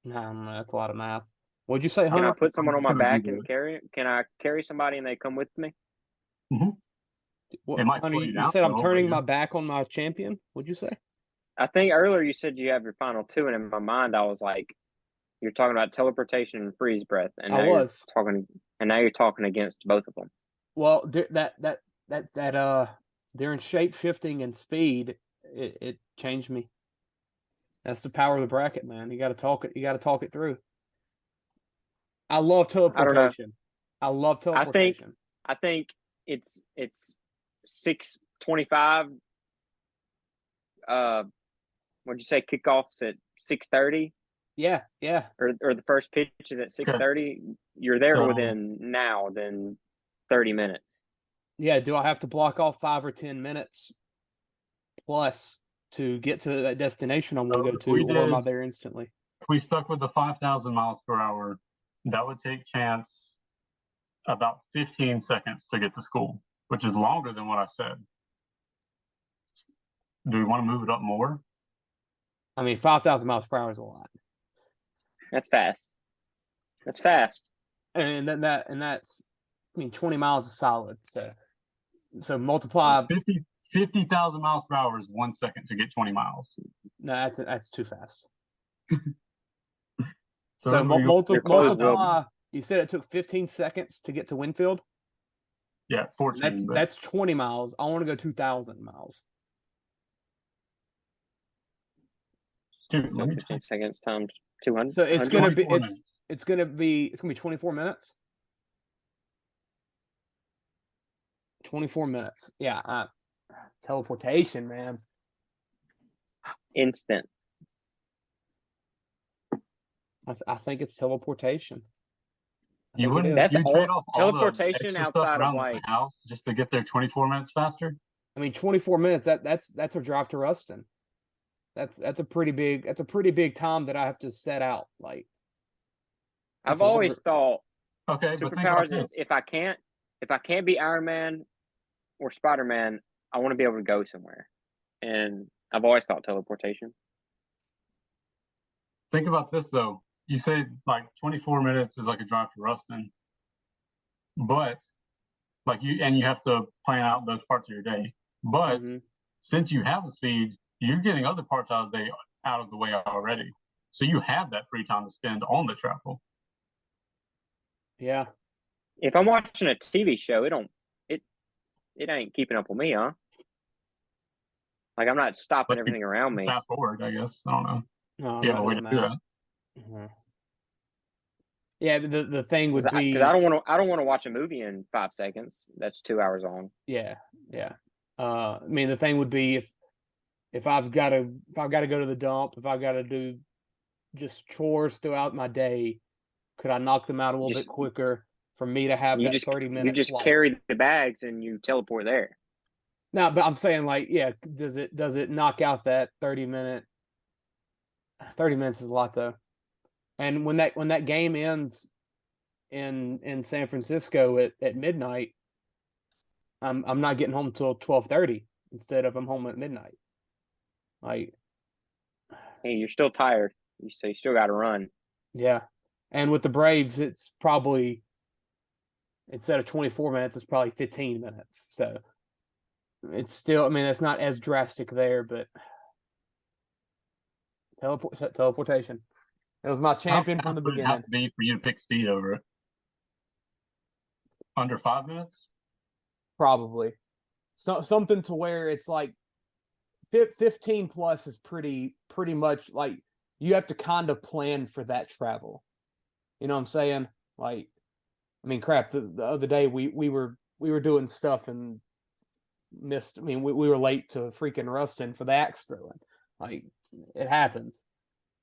No, that's a lot of math. What'd you say, Hunter? Can I put someone on my back and carry it? Can I carry somebody and they come with me? Mm-hmm. Hunter, you said I'm turning my back on my champion? What'd you say? I think earlier you said you have your final two, and in my mind I was like, you're talking about teleportation and freeze breath, and now you're talking against both of them. Well, that during shape shifting and speed, it changed me. That's the power of the bracket, man. You got to talk it. You got to talk it through. I love teleportation. I love teleportation. I think it's 6:25. What'd you say? Kickoffs at 6:30. Yeah. Or the first pitch is at 6:30. You're there within 30 minutes. Yeah. Do I have to block off 5 or 10 minutes plus to get to that destination I want to go to, or am I there instantly? If we stuck with the 5,000 miles per hour, that would take Chance about 15 seconds to get to school, which is longer than what I said. Do we want to move it up more? 5,000 miles per hour is a lot. That's fast. That's fast. And that's 20 miles is solid. So multiply 50,000 miles per hour is 1 second to get 20 miles. No, that's too fast. So multiply. You said it took 15 seconds to get to Winfield? Yeah, 14. That's 20 miles. I want to go 2,000 miles. Dude, 15 seconds times 200. So it's gonna be 24 minutes. 24 minutes. Yeah. Teleportation, man. Instant. I think it's teleportation. You wouldn't. That's You trade off all the teleportation extra stuff outside of around like. the house just to get there 24 minutes faster. I mean, 24 minutes. That's a drive to Ruston. That's a pretty big time that I have to set out. Like, I've always thought okay, but think about superpowers this. is if I can't be Iron Man or Spider Man, I want to be able to go somewhere, and I've always thought teleportation. Think about this though. You say like 24 minutes is like a drive to Ruston, but like you have to plan out those parts of your day. But since you have the speed, you're getting other parts out of the way already. So you have that free time to spend on the travel. Yeah. If I'm watching a TV show, it ain't keeping up with me, huh? Like I'm not stopping everything around me. Fast forward, I guess. I don't know. No, you have a way to do that. Mm-hmm. Yeah, the thing would be because I don't want to watch a movie in 5 seconds. That's 2 hours long. Yeah. I mean, the thing would be if I've got to go to the dump, if I've got to do just chores throughout my day, could I knock them out a little bit quicker for me to have that 30 minutes? You just carry the bags and you teleport there. No, but I'm saying like, yeah, does it knock out that 30 minute? 30 minutes is a lot though. And when that game ends in San Francisco at midnight, I'm not getting home till 12:30 instead of I'm home at midnight. Like, hey, you're still tired. You still got to run. Yeah, and with the Braves, it's probably instead of 24 minutes, it's probably 15 minutes. So it's still, I mean, it's not as drastic there, but teleportation. It was my champion from the beginning. It have to be for you to pick speed over it. Under 5 minutes? Probably. Something to where it's like 15 plus is pretty much like you have to kind of plan for that travel. You know what I'm saying? Like, I mean, crap. The other day we were doing stuff and missed. I mean, we were late to freaking Ruston for the axe throwing. Like, it happens.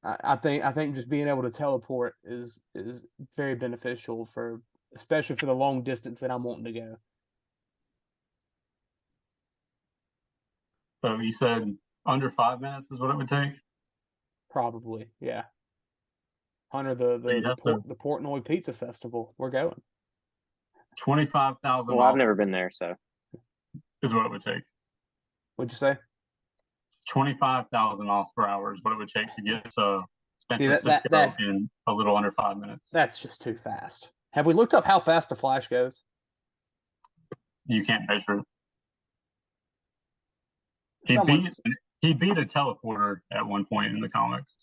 I think just being able to teleport is very beneficial especially for the long distance that I'm wanting to go. So you said under 5 minutes is what it would take? Probably, yeah. Hunter, the Portnoy Pizza Festival. We're going. 25,000. Well, I've never been there, so is what it would take. What'd you say? 25,000 miles per hour is what it would take to get to San Francisco in a little under 5 minutes. That's just too fast. Have we looked up how fast the Flash goes? You can't measure it. He beat a teleporter at one point in the comics.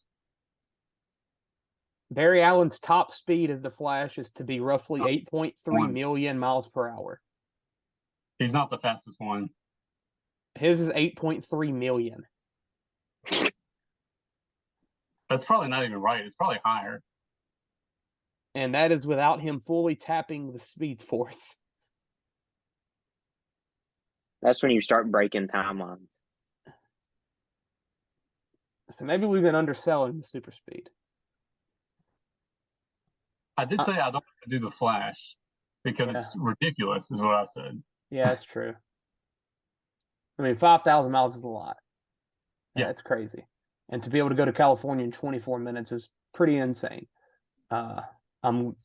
Barry Allen's top speed as the Flash is to be roughly 8.3 million miles per hour. He's not the fastest one. His is 8.3 million. That's probably not even right. It's probably higher. And that is without him fully tapping the Speed Force. That's when you start breaking timelines. So maybe we've been underselling the super speed. I did say I don't want to do the Flash because it's ridiculous, is what I said. Yeah, that's true. I mean, 5,000 miles is a lot. Yeah, it's crazy. And to be able to go to California in 24 minutes is pretty insane. I'm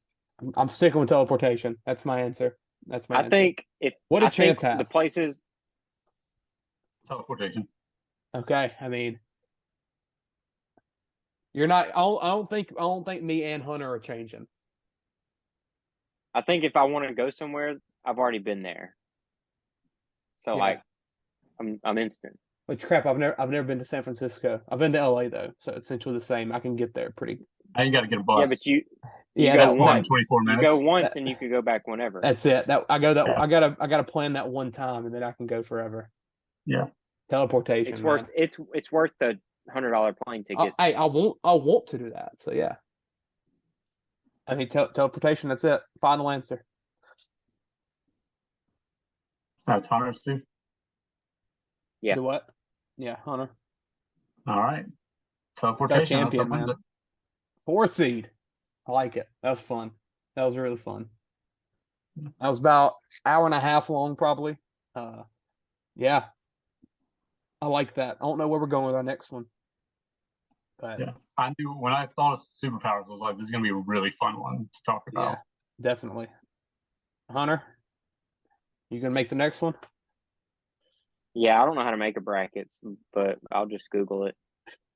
sticking with teleportation. That's my answer. I think what a chance have the places. Teleportation. Okay, I mean, you're not. I don't think me and Hunter are changing. I think if I want to go somewhere, I've already been there. So like, I'm instant. Which crap? I've never been to San Francisco. I've been to LA though, so it's essentially the same. I can get there pretty. Now you got to get a bus. Yeah, but you that's go once. 24 minutes. You go once and you can go back whenever. That's it. I gotta plan that one time and then I can go forever. Yeah. Teleportation. It's worth the $100 plane ticket. I want to do that. So yeah. I mean, teleportation. That's it. Final answer. That's Hunter's too. Yeah. Do what? Yeah, Hunter. All right. Teleportation. Champion, man. 4 seed. I like it. That was fun. That was really fun. That was about hour and a half long, probably. Yeah, I like that. I don't know where we're going with our next one, but Yeah, I knew when I thought of Superpowers, I was like, this is gonna be a really fun one to talk about. yeah, definitely. Hunter, you gonna make the next one? Yeah, I don't know how to make a brackets, but I'll just Google it.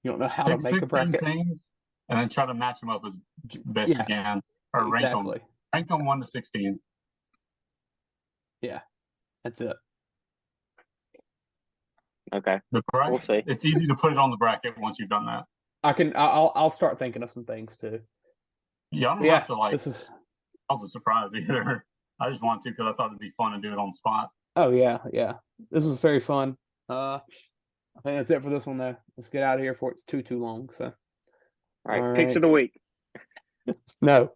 You don't know how Pick to make a 16 bracket? things and then try to match them up as best you can, or exactly. rank them 1 to 16. Yeah, that's it. Okay, The bracket, we'll see. It's easy to put it on the bracket once you've done that. I'll start thinking of some things too. Yeah, I don't have to like. This is. I was a surprise either. I just want to because I thought it'd be fun to do it on the spot. Oh yeah. This was very fun. I think that's it for this one though. Let's get out of here before it's too long. So. All right. Picks of the week. No.